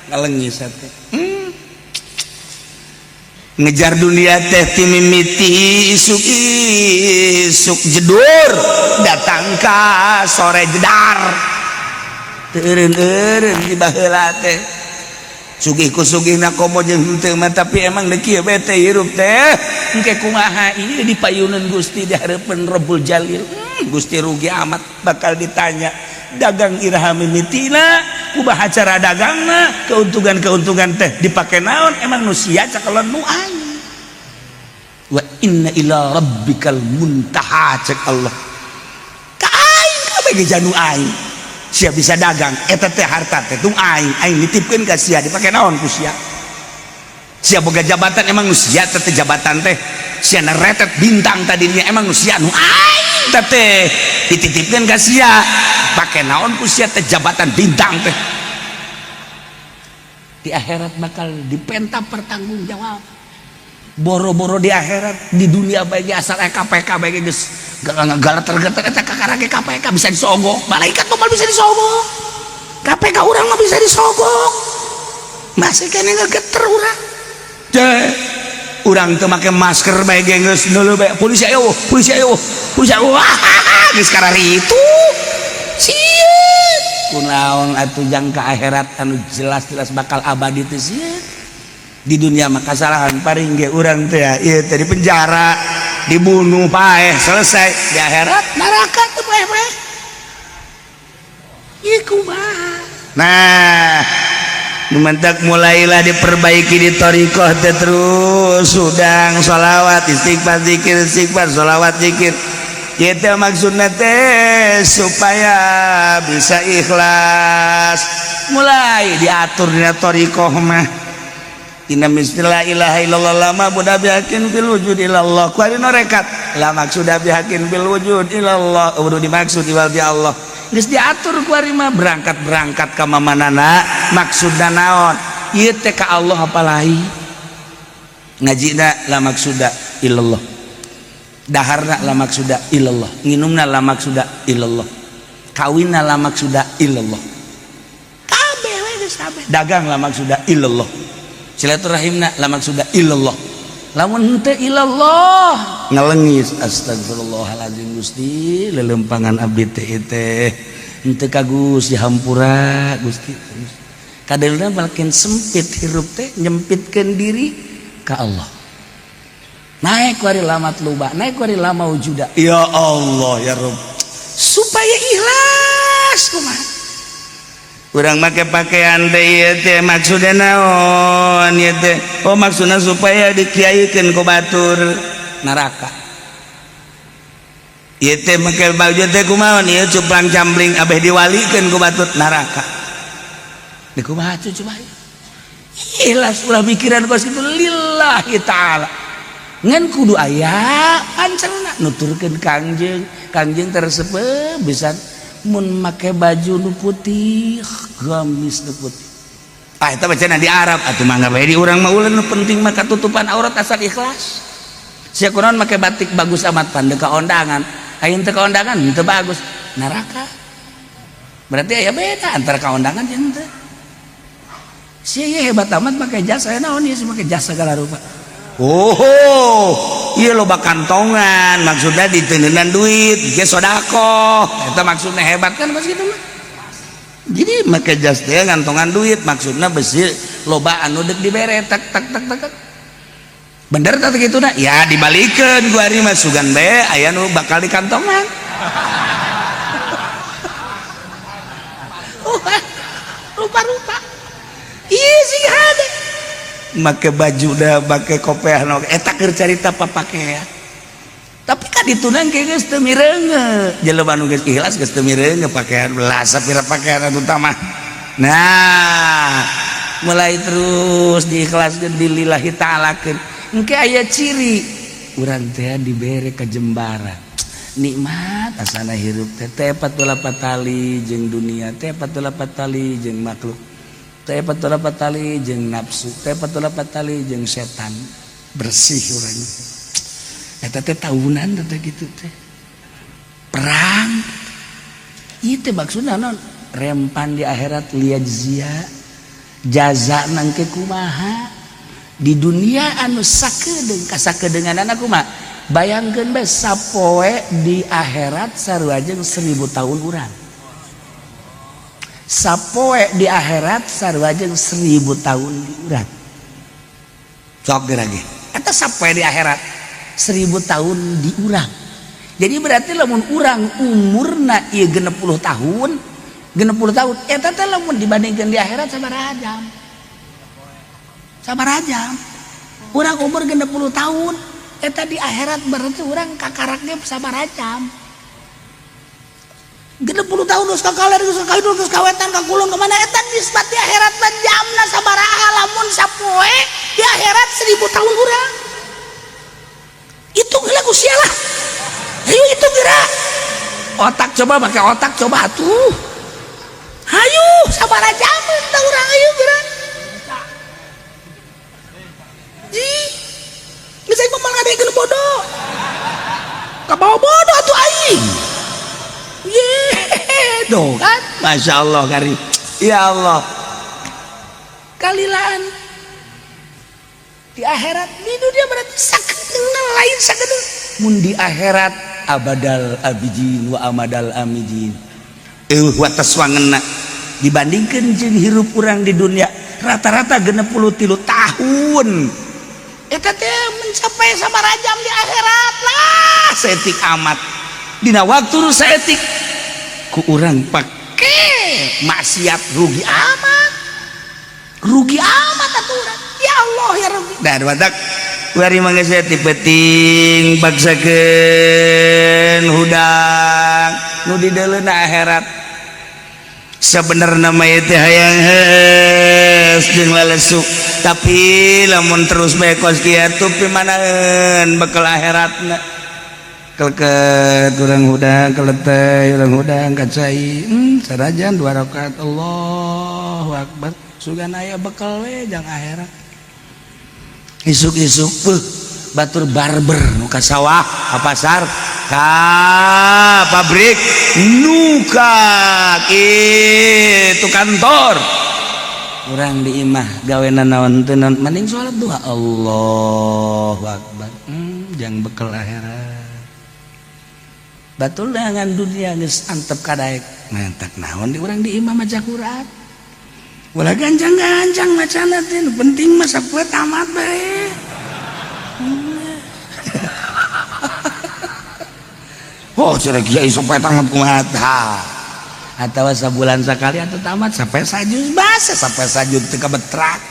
ngalengis teh ngejar dunia teh ti mimiti isuk jedur datang ka sore jedar teureun-eureun di baheula teh sugih ku sugihna komo jeung henteu mah tapi emang da kieu bae teh hirup teh engke kumaha ieu dipayuneun Gusti di hareupeun Rabbul Jalil Gusti rugi amat bakal ditanya dagang iraha mimitina kumaha cara dagangna keuntungan teh dipake naon emang nu sia cakelan nu aing wa inna ila rabbikal muntaha cek Allah ka aing kabeh ge janu aing sia bisa dagang eta teh harta teh tung aing nitipkeun ka sia dipake naon ku sia boga jabatan emang nu sia teh jabatan teh sia naretet bintang tadinya emang nu sia nu aing teh dititipkeun ka sia pake naon ku sia teh jabatan bintang teh di akhirat bakal dipenta pertanggung jawab boro-boro di akhirat di dunia bae asal KPK bae geus galater-galater eta kakara ge KPK bisa disogok malaikat mah bisa disogok KPK urang mah bisa disogok masih kene geter urang teh urang teu make masker bae ge geus neuleuh bae polisi ayo geus kararitu sieun kunaon atuh jang ka akhirat anu jelas-jelas bakal abadi teh sieun di dunia mah kasalahan paring ge urang teh ieu teh di penjara dibunuh paeh selesai di akhirat neraka teu paeh ieu kumaha nah numantak mulailah diperbaiki di thariqah teh terus sudang sholawat istighfar zikir sholawat zikir itu maksudnya teh supaya bisa ikhlas mulai diatur di thariqah mah inna la ilaha illallah lama budak bihakin bil wujud ilallah kuari norekat la maksudah bihakin bil wujud ilallah udah dimaksud iwaldi Allah geus diatur kuari mah berangkat ka mamanana maksudna naon ieu teh ka Allah apalahi ngajina la maksudah ilallah daharna la maksudah ilallah nginumna la maksudah ilallah kawinna la maksudah ilallah kabeh we geus kabeh dagang la maksudah ilallah silaturahimna la maksudah illallah lamun henteu illallah ngalengis astagfirullahaladzim Gusti lelempangan abdi teh henteu ka Gusti hampura Gusti kadeulna makin sempit hirup teh nyempitkeun diri ka Allah naik wari lamat luba naik wari lama wujuda ya Allah ya Rabb supaya ikhlas kumaha urang make pakaian teh maksudna naon ieu teh oh maksudna supaya dikiaikeun ku batur neraka ieu teh make baju teh kumaha ieu cuplang cambling abeh diwalikeun ku batur neraka di kumaha coba ikhlas ulah mikiran kos kitu lillahi taala ngan kudu aya pancelna nuturkeun kangjeng tersebut bisa mun make baju nu putih gamis nu putih eta bacana di Arab atuh mangga bae di urang mah ulah nu penting mah katutupan aurat asal ikhlas sia kunaon make batik bagus amat pande ka ondangan ayeun teu ka ondangan teu bagus neraka berarti aya beda antara ka ondangan jeung teu sia hebat amat make jas aya naon ieu make jas segala rupa oh iya loba kantongan maksudnya diteuneunnan duit ge sodako eta maksudnya hebat kan pas gitu mah jadi make jas teh ngantongan duit maksudnya besi loba anu deuk dibere tak bener tah kituna ya dibalikeun ku ari mah sugan bae aya nu bakal di kantongan rupa-rupa ieu sih hade make baju dah make kopiah eta keur carita papakea tapi kan ditunang ke geus teu mireunge jelema nu geus ikhlas geus teu mireunge pakaian belas sapira pakaian anu utama nah mulai terus diikhlaskeun dilillahi ta'alakeun engke aya ciri urang teh dibere kajembaran nikmat asana hirup teh patula patali jeung dunia teh patula patali jeung makhluk teh patula patali jeung nafsu teh patula patali jeung setan bersih urang eta teh tahunan teh gitu teh perang ieu teh maksudna naon rempan di akhirat liyajzia jaza nangke kumaha di dunia anu sakedeung kasakedeuganana kumaha bayangkeun bae sapoe di akhirat sarua jeung 1000 tahun urang sapoe di akhirat sarua jeung 1000 tahun di urang sok lagi eta sapoe di akhirat 1000 tahun di urang jadi berarti lamun urang umurna ieu 60 tahun eta teh lamun dibandingkeun di akhirat sabaraha jam urang umur 60 tahun eta di akhirat berarti urang kakarak ge sabaraha jam 60 tahun geus kakaler geus kakahidul geus kawetan kakulun ka mana eta nisbat di akhirat mah jamna sabaraha lamun sapoe di akhirat 1000 tahun urang itu geula ku sia lah ayo itu geura otak coba make otak coba atuh hayu sabaraha jam tah urang ayo geura ji geus aing mah ngadegeun bodoh kabawa bodoh atuh aing doh kan Masya Allah karim ya Allah kalilaan di akhirat di dunia berarti sakedeung lain sakedeung mun di akhirat abadal abidin wa amadal amidin wa taswangenna dibandingkeun jeung hirup urang di dunia rata-rata 63 tahun eta teh mencapai sabaraha jam di akhirat lah saeutik amat dina waktu nu saeutik ku urang pake maksiat rugi amat atuh urang ya Allah ya Rabbi dan wadak wari mangga saya tipeting bagsakeun hudang nu di deuleuna akhirat sabenerna mah teh hayang heus jeung lalesuk tapi lamun terus bae kos kieu pimanaeun bekal akhiratna keleket urang hudang keleteh urang hudang kacai sarajan 2 rakaat Allahu Akbar sugan aya bekal we jang akhirat isuk-isuk batur barber nu ka sawah ka pasar ka pabrik nu ka kitu kantor urang di imah gawena naon teu naon mending salat duha Allahu Akbar jang bekal akhirat batul dengan dunia geus antep kadaek mentak naon di urang di imam maca Quran ulah ganjang-ganjang macana teh penting mah sapoe tamat bae oh cenah kiai sampai tamat kumaha atau sabulan sekali atau tamat sampai sajuz bahasa sampai sajuz teu kabetrak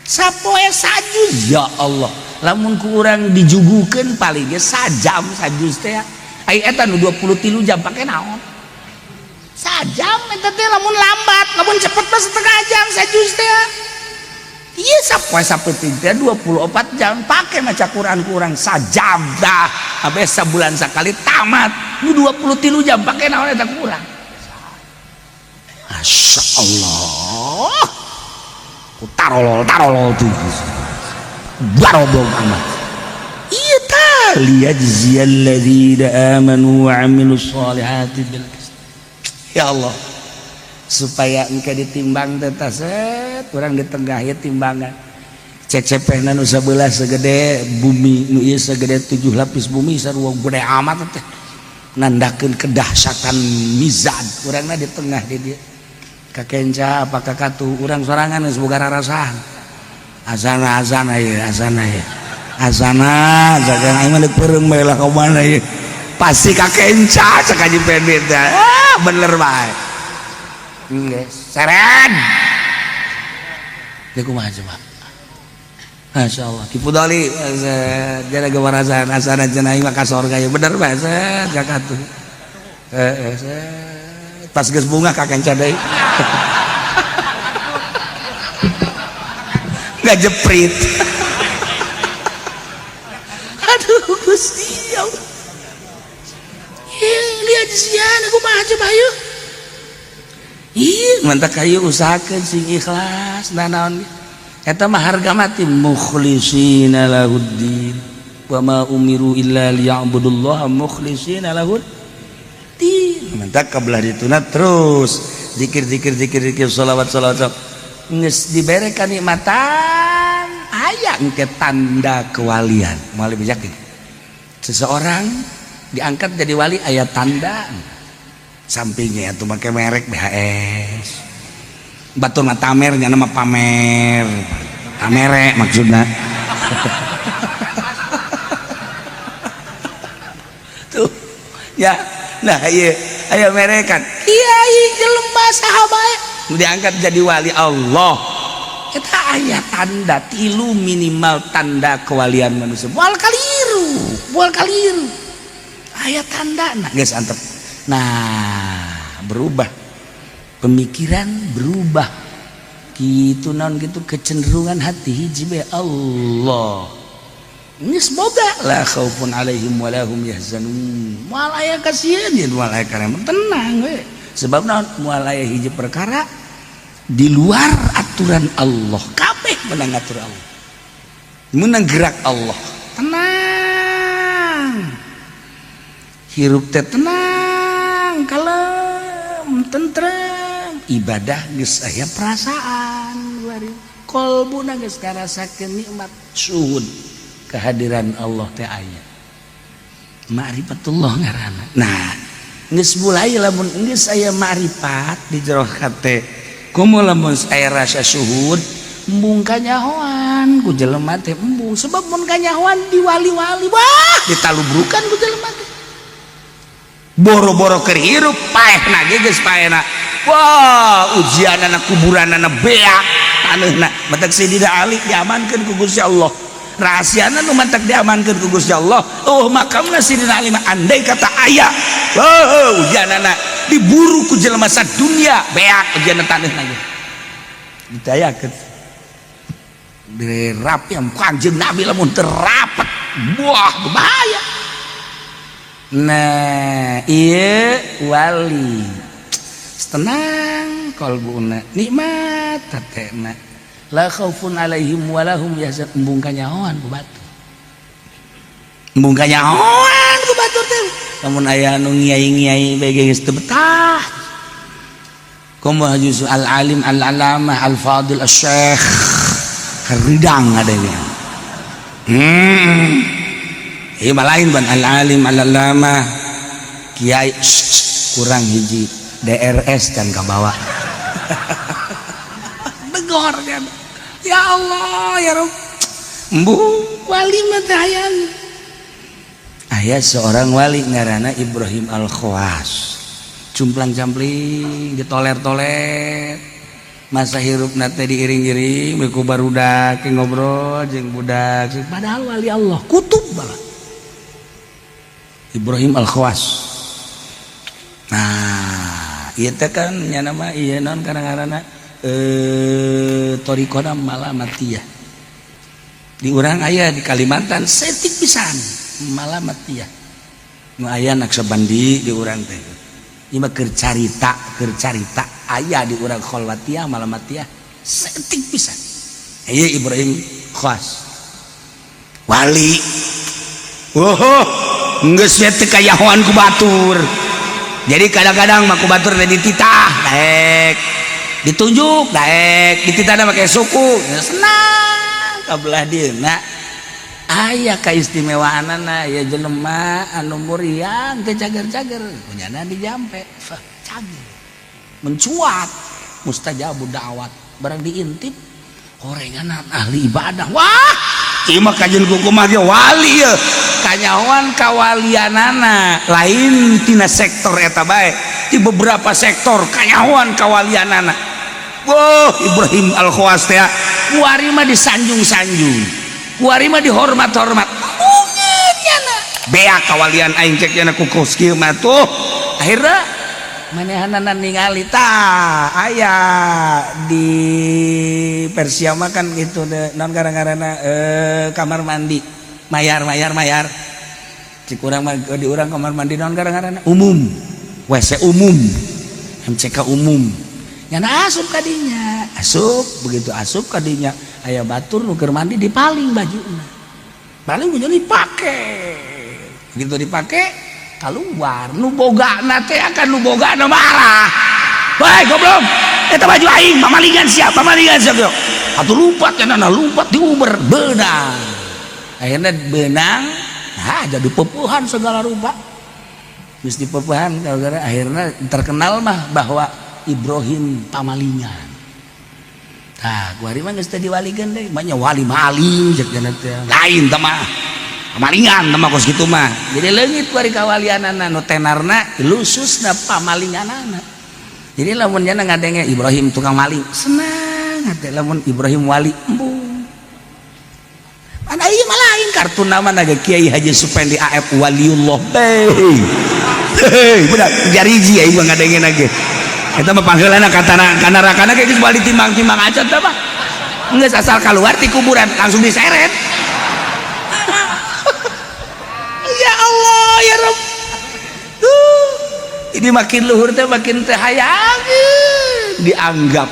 sapoe sajuz ya Allah lamun ku urang dijugukeun paling ge sajam sajuz teh ai eta nu 23 jam pake naon sajam eta teh lamun lambat lamun cepet mah setengah jam sajuz teh ieu sapoe sapeting teh 24 jam pake maca Quran ku urang sajam dah abe sabulan sakali tamat nu 23 jam pake naon eta ku urang Masya Allah tarolol tuh barobong amat iya tali yajziyal ladzina amanu wa amilus solihati bil ya Allah supaya engke ditimbang teh set urang di tengah ya timbangan cecepehna nu sabelah segede bumi nu ieu segede 7 lapis bumi sarua gede amat teh nandakeun kedahsyatan mizan urangna di tengah di dieu kakenca apa kakatu urang sorangan geus boga rarasan azana ya azana jaga aing mah peureung bae lah ka mana ieu pasti kakenca cek Haji Pendit bener bae geus seren dia kumaha coba Masya Allah Kipu Doli jana gawarasan asana cenah aing mah ka sorga ya bener bae set kakatu pas geus bunga kakenca deui nggak jeprit aduh Gusti Allah lihat sian aku mah aja bayu mantap kayu usahakeun sing ikhlas naon eta mah harga mati mukhlishina lahuddin wa ma umiru illa liya'budullaha mukhlishina lahuddin mantap kabelah dituna terus zikir sholawat geus dibere kanikmatan aya engke tanda kewalian moal bijak seseorang diangkat jadi wali aya tanda sampingnya atuh make merek BHS batur mah tamer nya nama pamer tamere maksudna tuh ya nah ieu aya merekan kiai jelema saha bae diangkat jadi wali Allah kita aya tanda tilu minimal tanda kewalian manusia mual kaliru aya tanda nah geus antep nah berubah pemikiran berubah gitu naon gitu kecenderungan hati hiji bae Allah geus boga la khaufun alaihim wa lahum yahzanun moal aya kasieun yen moal aya kana tenang we sebab naon moal aya hiji perkara di luar aturan Allah kabeh menang atur Allah menang gerak Allah tenang hirup teh tenang kalem tentrem ibadah geus aya perasaan bari kolbuna geus ngarasakeun nikmat syuhud kehadiran Allah teh aya ma'rifatullah ngaranna nah geus mulai lamun geus aya ma'rifat di jero hate kumaha lamun aya rasa syuhud embung kanyahoan ku jelema teh embung sebab mun kanyahoan di wali-wali wah ditalubrukan ku jelema teh boro-boro keur hirup paehna ge geus paehna wah ujianana kuburanana beak aneuna matak Sayyidina Ali diamankeun ku Gusti Allah rahasiana nu mantak diamankeun ku Gusti Allah oh makamna Sayyidina Ali andai kata aya ujianana diburu ku jelema sadunya beak ujianna taneuhna ge ditayakeun dirapi am Kanjeng Nabi lamun terapet wah bahaya nah ieu wali tenang kalbuna nikmat tatena la khaufun alaihim wa lahum yahzanun embung kanyahoan ku batu embung kanyahoan ku batu teh lamun aya nu ngiai-ngiai bege geus teu betah kumaha justru al alim al alamah al fadil al syekh ridang adanya ieu mah lain ban al alim al alamah kiai kurang hiji DRS kan kabawa begor kan ya Allah ya Rabb embung wali mah teh aya seorang wali ngaranna Ibrahim Al Khawas cumplang-campling ditoler-toler masa hirup nate diiring-iring ku barudak ngobrol jeung budak padahal wali Allah kutub bala Ibrahim Al-Khawas. Nah ieu teh kan nya nama ieu naon kadang-kadang Thariqah Malamatiyah di urang aya di Kalimantan setik pisan Malamatiyah nu aya Naksabandi di urang teh ieu mah keur carita aya di urang Khalwatiyah Malamatiyah setik pisan ieu Ibrahim Khawas wali geus teh kayahoan ku batur jadi kadang-kadang mah ku batur teh dititah daek ditunjuk daek dititah make suku senang kabelah dieuna aya kaistimewaanana ya jelema anu muriang teh cager-cager punyana dijampe cager mencuat mustajabud da'wat barang diintip horenganan ahli ibadah wah ieu mah kajen kumaha ge wali ye kanyawan kawalianana lain tina sektor eta bae di beberapa sektor kanyawan kawalianana wah Ibrahim Al-Khawas teh kuari mah disanjung-sanjung kuari mah dihormat-hormat mungkin nya bea kawalian aing cek nya ku kieu mah tuh akhirna manehanana ningali tah aya di Persia mah kan gitu naon ngaranna kamar mandi mayar cik urang mah di urang kamar mandi naon ngaranna umum WC umum MCK umum nyana asup kadinya begitu asup kadinya aya batur nu keur mandi dipaling bajuna paling baju dipake begitu dipake keluar nu bogana teh akan nu bogana marah bae goblok eta baju aing pamalingan siap yo atuh lumpat cenah lumpat diuber beunang akhirna beunang jadi pepuhan segala rupa geus dipepuhan gara-gara akhirna terkenal mah bahwa Ibrahim pamalingan tah kuari mah geus teh diwalikeun deui manya wali maling cek cenah teh lain teh mah pamalingan teh mah kos kitu mah jadi leungit kuari kawalianana nu tenarna lususna pamalinganana jadi lamun nya ngadenge Ibrahim tukang maling senang hate lamun Ibrahim wali embung ana ieu mah lain kartun nama naga Kiai Haji Supendi AF Waliullah budak jariji aing mah ngadenge nage eta mah panggeulana kana rakana ge geus bali timbang-timbang acan teh mah geus asal kaluar ti kuburan langsung diseret ya Allah ya Rabb ini makin luhur teh makin teh hayang dianggap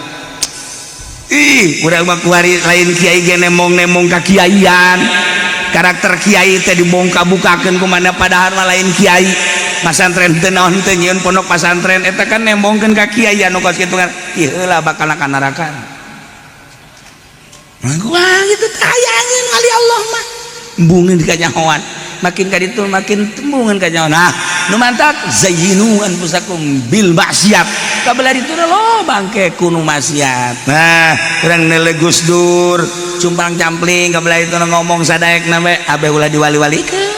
urang mah kuari lain kiai ge nemong-nemong ka kiaian karakter kiai teh dibongka-bukakeun kumaha padahal lain kiai pasantren teh naon teh nyieun pondok pasantren eta kan nembongkeun ka kiai anu kos kitu kan ieu heula bakal ka neraka wah gitu teh hayangin kali Allah mah embungeun ka nyahoan makin ka ditu makin tembungeun ka nyahoan nah nu mantap zayyinu anfusakum bil maksiat kabelah ditu lo bangke kuno maksiat nah urang neule Gus Dur cumpang campling kabelah itu ngomong sadaekna we abe ulah diwali-walikeun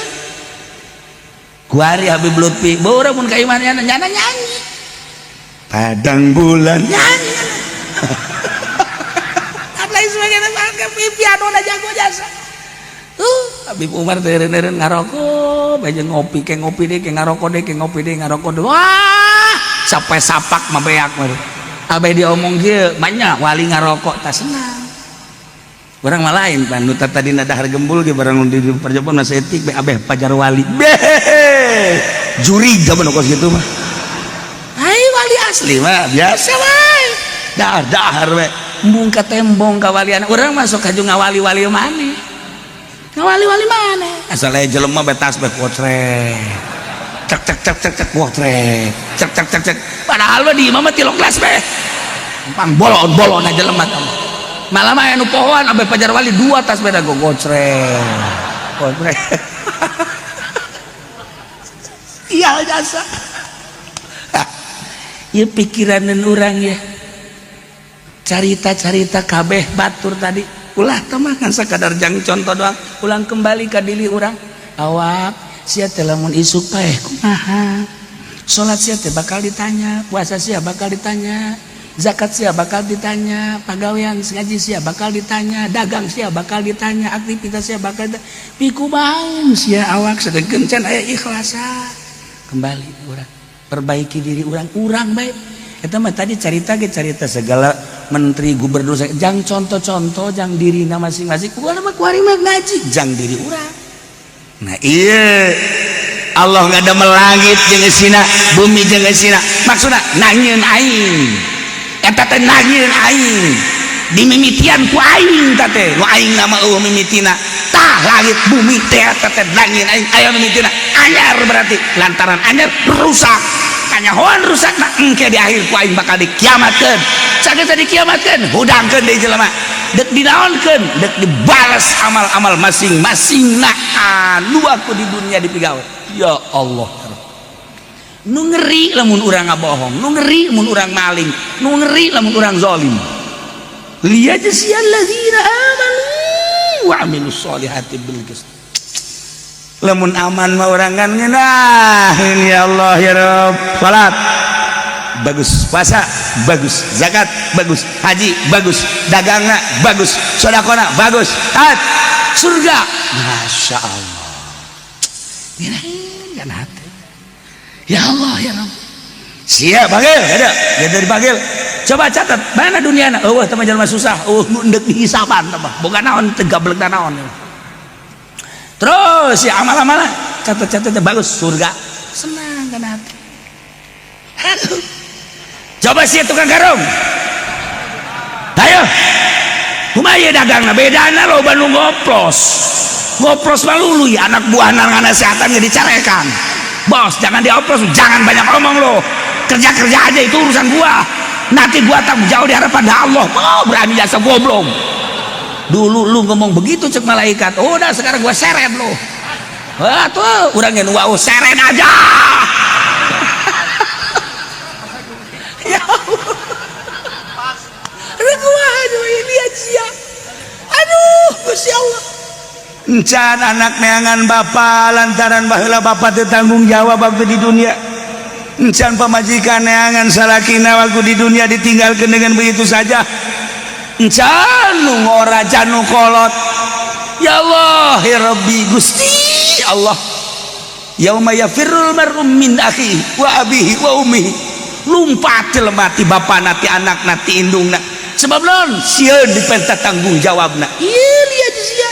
kuari Habib Lutfi baura mun ka imannya nyana nyanyi padang bulan nyanyi kan lain sebagainya bangke piano na jago jasa Habib Umar teh eureun ngarokok bae ngopi ke ngopi deui ke ngarokok deui ke ngopi deui ngarokok deui wah sampai sapak mah beak mah abe diomong kieu banyak wali ngarokok tah senang urang mah lain pan nu tadina dahar gembul ge barang di perjopan mah setik be abeh pajar wali juri zaman kos gitu mah ai wali asli mah biasa wae dahar we embung ka tembong kawalian urang masuk kaju ngawali-wali maneh ngawali-wali mana asal aya jelema betas be potre cek potre cek padahal mah di imam mah 3 kelas be pang bolon aja jelema malah mah anu pohon abe pajar wali 2 tas beda gocre iya jasa ieu pikiran urang ya carita-carita kabeh batur tadi ulah teman kan sakadar jang contoh doang ulang kembali ke diri orang awak sia teh lamun isuk paeh kumaha Salat sia teh bakal ditanya, puasa sia bakal ditanya, zakat sia bakal ditanya, pagawean ngaji sia bakal ditanya, dagang sia bakal ditanya, aktivitas sia bakal ditanya. Piku baung sia awak sedengkeun can aya ikhlasa. Kembali urang perbaiki diri urang baik. Eta mah tadi cerita segala menteri gubernur jang contoh-contoh jang dirina masing-masing. Urang mah kuari mah ngaji jang diri urang. Nah iya Allah nggak ada melangit jeung geusina, bumi jeung geusina. Maksudna nangieun aing. Eta teh nangieun aing. Dimimitian ku aing teh teh. Nu aing nama eueuh mimitina. Tah langit bumi teh eta teh nangieun aing aya mimitina. Anyar berarti lantaran anyar rusak. Kanyahoan rusak na engke di akhir ku aing bakal dikiamatkeun. Sageus dikiamatkeun hudangkeun deui jelema. Dek dinaonkeun, dek dibalas amal-amal masing-masing na anu aku di dunia dipigawe. Ya Allah. Nu ngeri lamun urang ngabohong, nu ngeri lamun urang maling, nu ngeri lamun urang zalim. Liyajziyal ladzina amanu wa amilus solihati bil qist. Lamun aman mah urang kan ngeunaheun ya Allah ya Rabb. Salat bagus, puasa bagus, zakat bagus, haji bagus, dagangna bagus, sedekahna bagus, taat surga. Masya Allah. Ini kan hati. Ya Allah ya Rabb. Siap bagel, ada. Ya dari bagel. Coba catat, mana duniana? Eueuh teh mah jalma susah. Ndek dihisaban teh mah. Boga naon teh gablek naon. Terus ya amal-amal catat-catat bagus surga. Senang kan hati. Aduh. Coba sih tukang garong. Ayo. Kumaha dagangna bedana loba nu ngoplos. Ngoplos mah luluy anak buah nangana kesehatan ge dicarekan. Bos, jangan dioplos, jangan banyak omong lo. Kerja-kerja aja itu urusan gua. Nanti gua tanggung jawab di hadapan Allah. Oh, berani jasa goblok. Dulu lu ngomong begitu cek malaikat. Udah sekarang gua seret lo. Wah, tuh urang ngeun wau seret aja. Ya Allah. Aduh, ini aja. Aduh, Gusti Allah. Encan anak neangan bapa lantaran baheula bapa teu tanggung jawab waktu di dunia. Encan pamajikan neangan salakina waktu di dunia ditinggalkan dengan begitu saja. Encan nu ngoraja nu kolot. Ya Allah ya Rabbi Gusti Allah. Yauma yafirrul mar'u min akhihi wa abihi wa ummihi. Lumpat jelema ti bapana ti anakna ti indungna. Sebab naon? Sieun dipenta tanggung jawabna. Ieu lihat sia.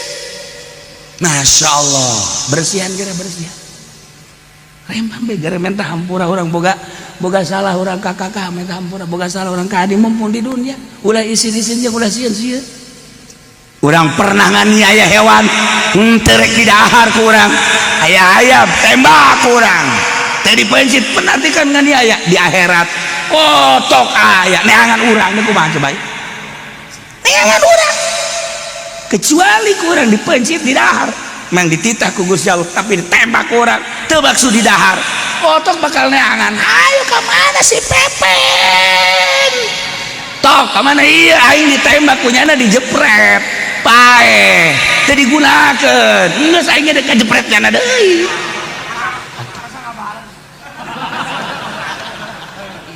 Masya Allah, bersihan gara bersihan. Rempang be gara minta hampura orang boga salah orang kakak minta hampura boga salah orang kadi mumpung di dunia. Ulah isin-isin jeung ulah sieun-sieun. Urang pernah nganiaya hewan, henteu rek didahar ku urang. Aya ayam tembak ku urang. Teh dipencit penantikan nganiaya di akhirat. Oh, tok aya neangan urang niku kumaha coba. Neangan urang. Kecuali kurang dipencit di dahar memang dititah ku Gusti Allah tapi ditembak kurang teu baksu di dahar otok bakal neangan ayo ke mana si Pepen tok ke mana iya aing ditembak kunyana dijepret pae teu digunakeun geus aing geus kajepret kana deui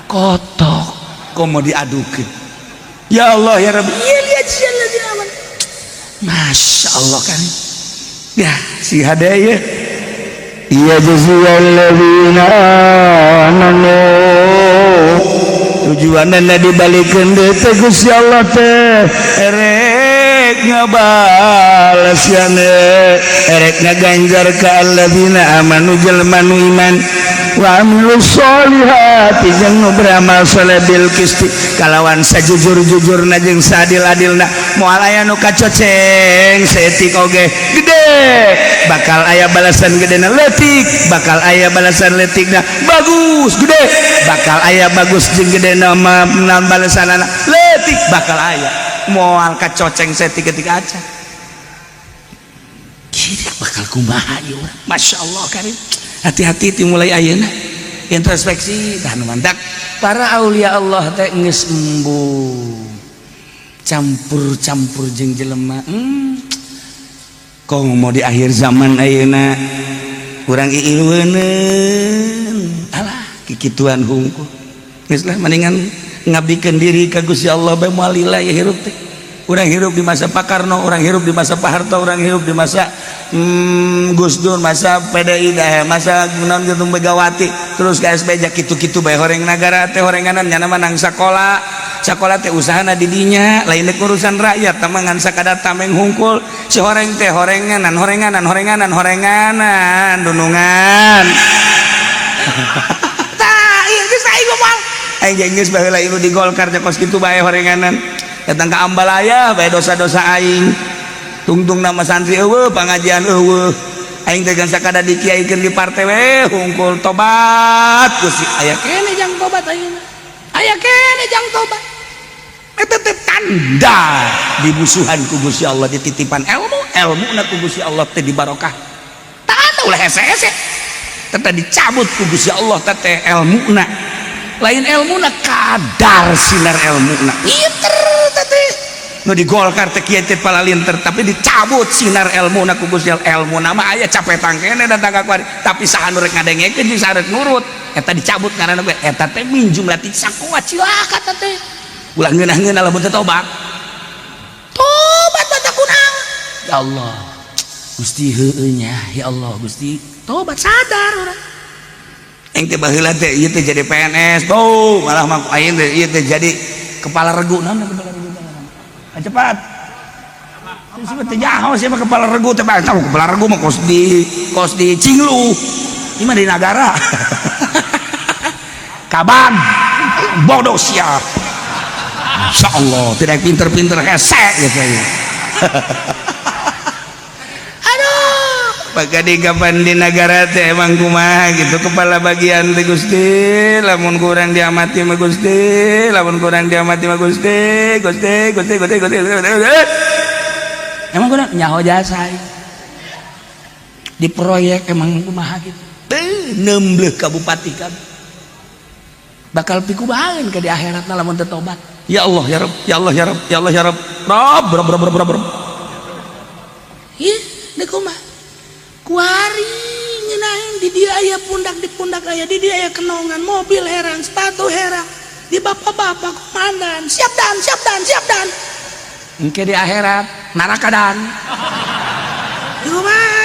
kotok komo diadukeun ya Allah ya Rabbi iya lihat sian lagi aman. Masya Allah kan ya si hadaya iya jaziyalladzina amanu tujuanna dibalikeun deui teh Gusti Allah teh erek ngabales erek ngaganjar ka alladzina amanu jelema nu iman wa amilus solihati jeung nu beramal saleh bil qisti kalawan sajujur-jujurna jeung saadil-adilna moal aya nu kacoceng seetik oge gede bakal aya balasan gedena leutik bakal aya balasan leutikna bagus gede bakal aya bagus jeung gedena balasanna leutik bakal aya moal kacoceng seetik ketika aca kieu bakal kumaha ieu Masya Allah karim hati-hati ti mulai ayeuna introspeksi tah mantak para aulia Allah teh geus embung campur-campur jeung jelema kok mau di akhir zaman ayeuna urang iieueuneun alah kikituan hungkul geus lah mendingan ngabdikeun diri ka Gusti Allah bae moal lillah ya hirup teh. Urang hirup di masa Pak Karno, orang hirup di masa Pak Harto, orang hirup di masa Gus Dur, masa PDI dah, masa naon gitu Megawati, terus ka SBJ kitu-kitu bae horeng nagara teh horenganan nya nama nang sakola. Sakola teh usahana di dinya, lain urusan rakyat, tamangan sakada tameng hungkul, si horeng teh horenganan dunungan. Tah, ieu geus aing ngomong. Aing geus baheula ieu di Golkar teh kos kitu bae horenganan. Datang ke Ambalaya bae dosa-dosa aing. Tungtung nama santri eueuh, pangajian eueuh. Aing teh geus sakada dikiaikeun di partai we hungkul tobat. Gusti aya keneh jang tobat ayeuna. Aya keneh jang tobat. Eta teh tanda dimusuhan ku Gusti Allah, dititipan ilmuna ku Gusti Allah teh dibarokah. Tanda ulah hese-hese. Teh dicabut ku Gusti Allah teh ilmuna. Lain ilmuna kadar sinar ilmuna. Pinter teh. Nu di Golkar teh kieu teh palalinter tapi dicabut sinar ilmuna ku Gusti Allah. Ilmuna mah aya capetang keneh datang ka kuari, tapi saha nu rek ngadengekeun jeung saha rek nurut. Eta dicabut karena eta teh min jumlah ti sakuat cilaka teh. Ulah ngeunah-ngeunah lamun teu tobat. Tobat mata kunaon? Ya Allah. Gusti heueuh nya, ya Allah Gusti, tobat sadar urang. Aing teh baheula teh ieu teh jadi PNS, tuh malah mah aing teh ieu teh jadi kepala regu. Naon kepala regu teh? Cepat. Disebut teh nyaho sia mah kepala regu teh bae. Tahu kepala regu mah kos di Cinglu. Ieu mah di Nagara. Kaban. Bodoh sia. Insyaallah tidak pinter-pinter hese gitu ya. Pakadi kapan di negara teh emang kumaha gitu kepala bagian teh Gusti, lamun kurang diamati mah Gusti, lamun kurang diamati mah Gusti. Emang kurang nyaho jasa di proyek emang kumaha gitu. 16 kabupati kan bakal pikubahan ke di akhiratna lamun teu tobat. Ya Allah ya Rabb, ya Allah ya Rabb, ya Allah ya Rabb. Rob. Ieu deuk kumaha? Kuari ngeunaheun di dieu aya pundak di pundak aya di dieu aya kenongan, mobil herang, sepatu herang. Di bapak-bapak komandan, siap dan. Engke di akhirat neraka dan. Kumaha?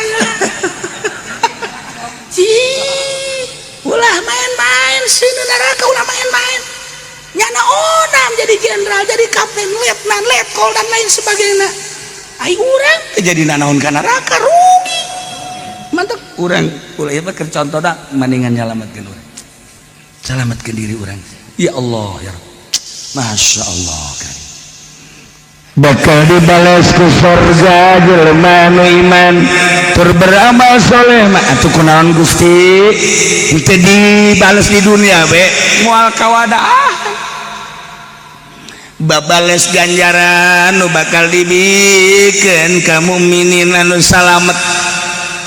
Ulah main-main sih neraka, ulah main-main. Nyana onam jadi jenderal, jadi kapten, letnan, letkol dan lain sebagainya. Ai urang jadi nanaon ka neraka rugi. Mantap urang ulah ieu mah keur contona mendingan nyalametkeun urang. Salametkeun diri urang. Ya Allah ya Rabb. Masya Allah kan. Bakal dibalas ku surga jelema nu iman tur beramal soleh mah atuh kunaon Gusti teu dibales di dunia we moal kawadaan babales ganjaran nu bakal dibikeun ka mukminin anu salamet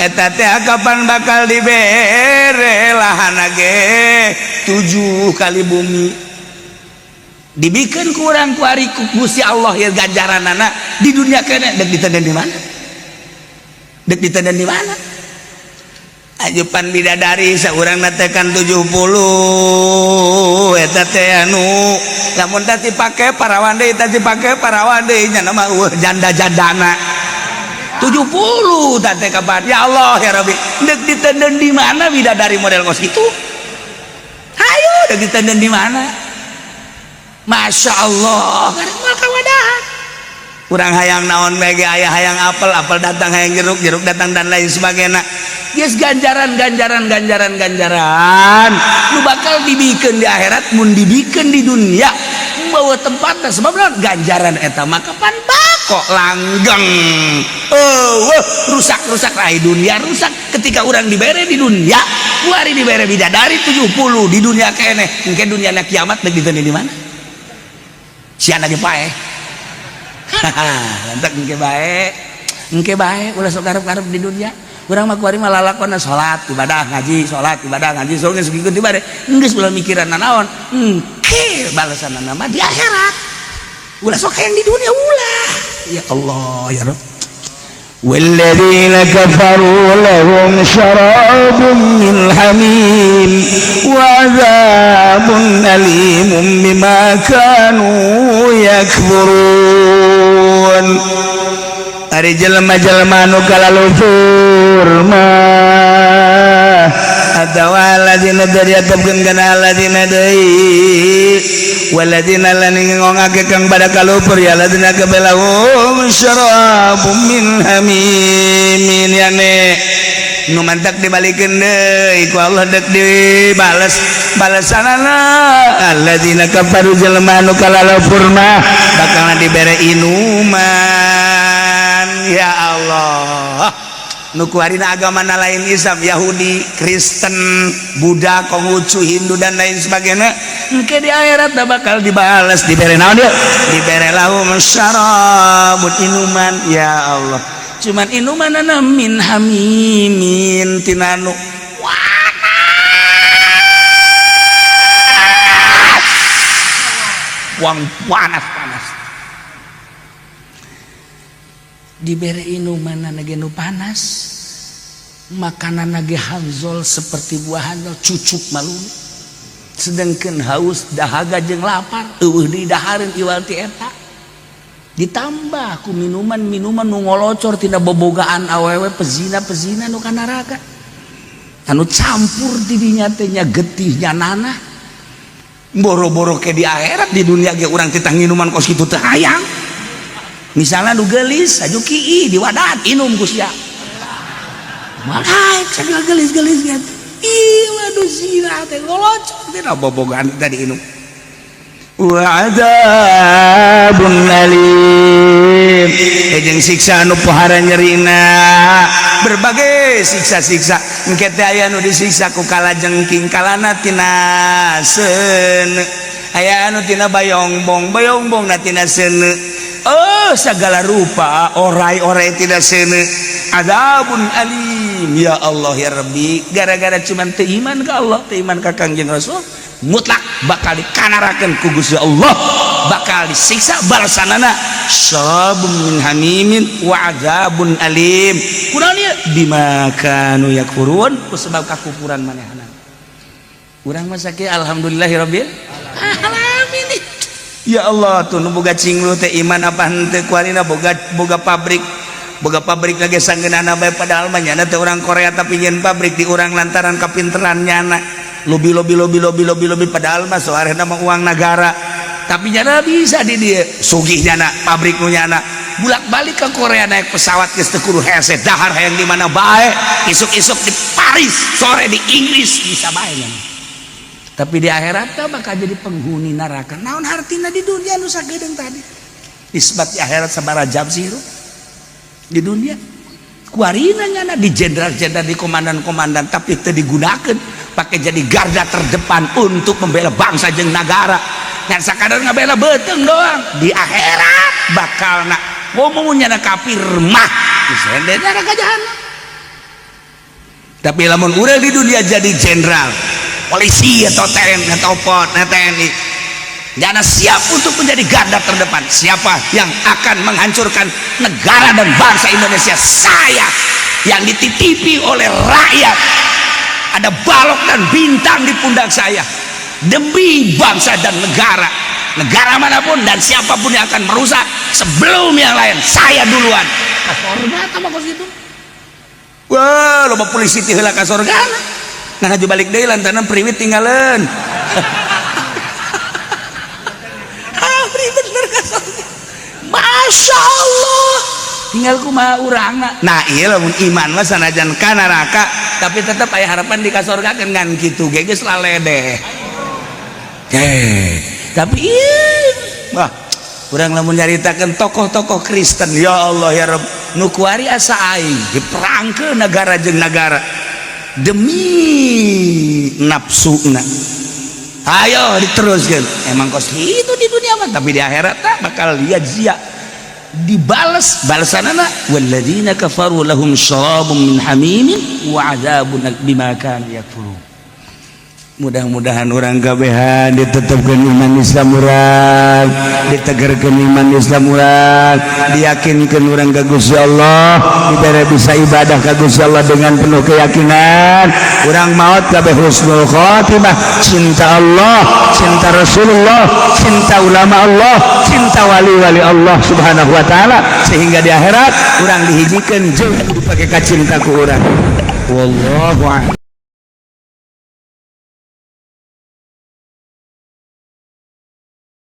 eta teh kapan bakal dibere lahana ge 7 kali bumi dibikin kurang ku ari Gusti Allah ya ganjaranana di dunia kene dek ditenden di mana? Dek ditenden di mana? Ajupan bidadari saurang natekan 70 eta teh anu lamun teh dipake parawan deui teh dipake parawan deui nya nama janda-jandana 70 teh kapan? Ya Allah ya Rabbi dek ditenden di mana bidadari model kos kitu? Hayu dek ditenden di mana? Masya Allah kurang hayang naon mege ayah hayang apel datang hayang jeruk datang dan lain sebagainya. Yes ganjaran lu bakal dibikeun di akhirat mun dibikeun di dunia bawa tempatnya sebab ganjaran eta mah kapan bako langgeng rusak lain dunia rusak ketika orang dibere di dunia hari dibere bidadari 70 di dunia kene mungkin dunia na kiamat dek diteu di mana? Sian lagi pae. Lantak engke bae ulah sok garep-garep di dunia. Urang mah kuari mah lalakonna salat, ibadah, ngaji, soalnya segikeun di bare. Geus ulah mikiran naon. Engke balasanna mah di akhirat. Ulah sok hayang di dunia ulah. Ya Allah ya Rabb. والذين كفروا لهم شراب من حميم wa adzabun alimun bima kanu yakfurun. Ari jelema-jelema nu kalalufur mah atawa alladzina dariatkeun kana alladzina deui waladina lan ngongake kang pada kalupur ya alladzina kabelahum syarabum min hamimin yane nu mantak dibalikeun deui ku Allah dek dibales balasanana alladzina kafaru jelema nu kalalupur mah bakal dibere inuman ya Allah. Nuku harina agama lain Islam, Yahudi, Kristen, Buddha, Konghucu, Hindu dan lain sebagainya. Engke di akhirat dah bakal dibalas, diberi naon dia? Diberi lahum syarabun inuman ya Allah. Cuman inumanana min hamimin tinanu panas. Diberi inuman nage nu panas, makanan nage hanzol seperti buahan cucuk malu, sedangkan haus dahaga jeung lapar di dahareun iwal ti eta ditambah ku minuman nu ngolocor tina bobogaan awewe pezina nu kana neraka anu campur di dinya teh nya getihnya nanah boro-boro ke di akhirat di dunia ge urang titah minuman kos kitu teh hayang. Misalnya nu gelis aju kieu di wadah inum ku sia. Makai sagala gelis-gelis gitu. Ieu waduh sira teh ngolocor tina bobogaan tadi inum. Wa adzabun alim. Jeung siksa anu pohara nyerina. Berbagai siksa-siksa engke teh aya nu disiksa ku kalajengking kalana tina seuneu. Aya anu tina bayombong na tina seuneu. Oh segala rupa orai-orai tidak seuneu adzabun alim ya Allah ya Rabbi gara-gara cuman teu iman ka Allah teu iman ka Kangjeng Rasul mutlak bakal dikanarakeun ku Gusti Allah bakal disiksa balasanana syarabun min hamimin wa adzabun alim kunaon ieu bima kanu yakfurun ku sebab kakufuran manehna urang mah sakieu alhamdulillahirabbil alamin. Ya Allah tuh nu boga cinglu teh iman apa henteu kuarina boga pabrik lagi sanggeunana bae padahal mah nyana teh urang Korea tapi nyeun pabrik di urang lantaran kapinteran nyana lobi padahal mah soarehna mah uang negara tapi nyana bisa di dieu sugih nyana pabrik nu nyana bulak-balik ke Korea naik pesawat geus teu kudu hese dahar hayang di mana bae isuk-isuk di Paris sore di Inggris bisa bae nyana. Tapi di akhirat bakal jadi penghuni neraka. Naon hartina di dunia nu sagedeung tadi. Isbat di akhirat sabarajab sih di dunia. Kuarina nyana di jenderal-jenderal di komandan-komandan tapi teu digunakeun pakai jadi garda terdepan untuk membela bangsa jeung negara. Ngan sakadar ngabela beuteung doang. Di akhirat bakalna ngomong nyana kafir mah disende neraka jahanam. Tapi lamun urang di dunia jadi jenderal polisi atau TNI atau TNI jangan siap untuk menjadi garda terdepan. Siapa yang akan menghancurkan negara dan bangsa Indonesia? Saya yang dititipi oleh rakyat, ada balok dan bintang di pundak saya demi bangsa dan negara manapun dan siapapun yang akan merusak sebelum yang lain saya duluan. Kasorga sama kos itu wah loba polisi ti heula kasorga nah ngaju balik deui lantaran priwit tinggalan. Bener kasorga. Masya Allah tinggal kumaha urangna. Nah iya lamun iman mah sanajan ka neraka tapi tetep aya harapan di kasorga kan kitu ge geus laledeh. Tapi wah urang lamun nyaritakeun tokoh-tokoh Kristen ya Allah ya Rabb nu kuari asa aing diperangkeun negara jeung negara demi nafsuna. Ayo diteruskan emang kos itu di dunia mah tapi di akhirat bakal lihat zia dibales balasanana walladzina kafaru lahum syarabun min hamimin wa adzabun bima kanu yakfurun. mudah-mudahan orang kabehan ditetapkan iman Islam urang, ditegarkan iman Islam urang, diyakinkan orang ka Gusti Allah, dibere bisa ibadah ka Gusti Allah dengan penuh keyakinan. Urang maot kabeh husnul khotimah, cinta Allah, cinta Rasulullah, cinta ulama Allah, cinta wali-wali Allah Subhanahu wa taala, sehingga di akhirat urang dihijikeun jeung kudu pake kacinta ku urang. Wallahu a'lam.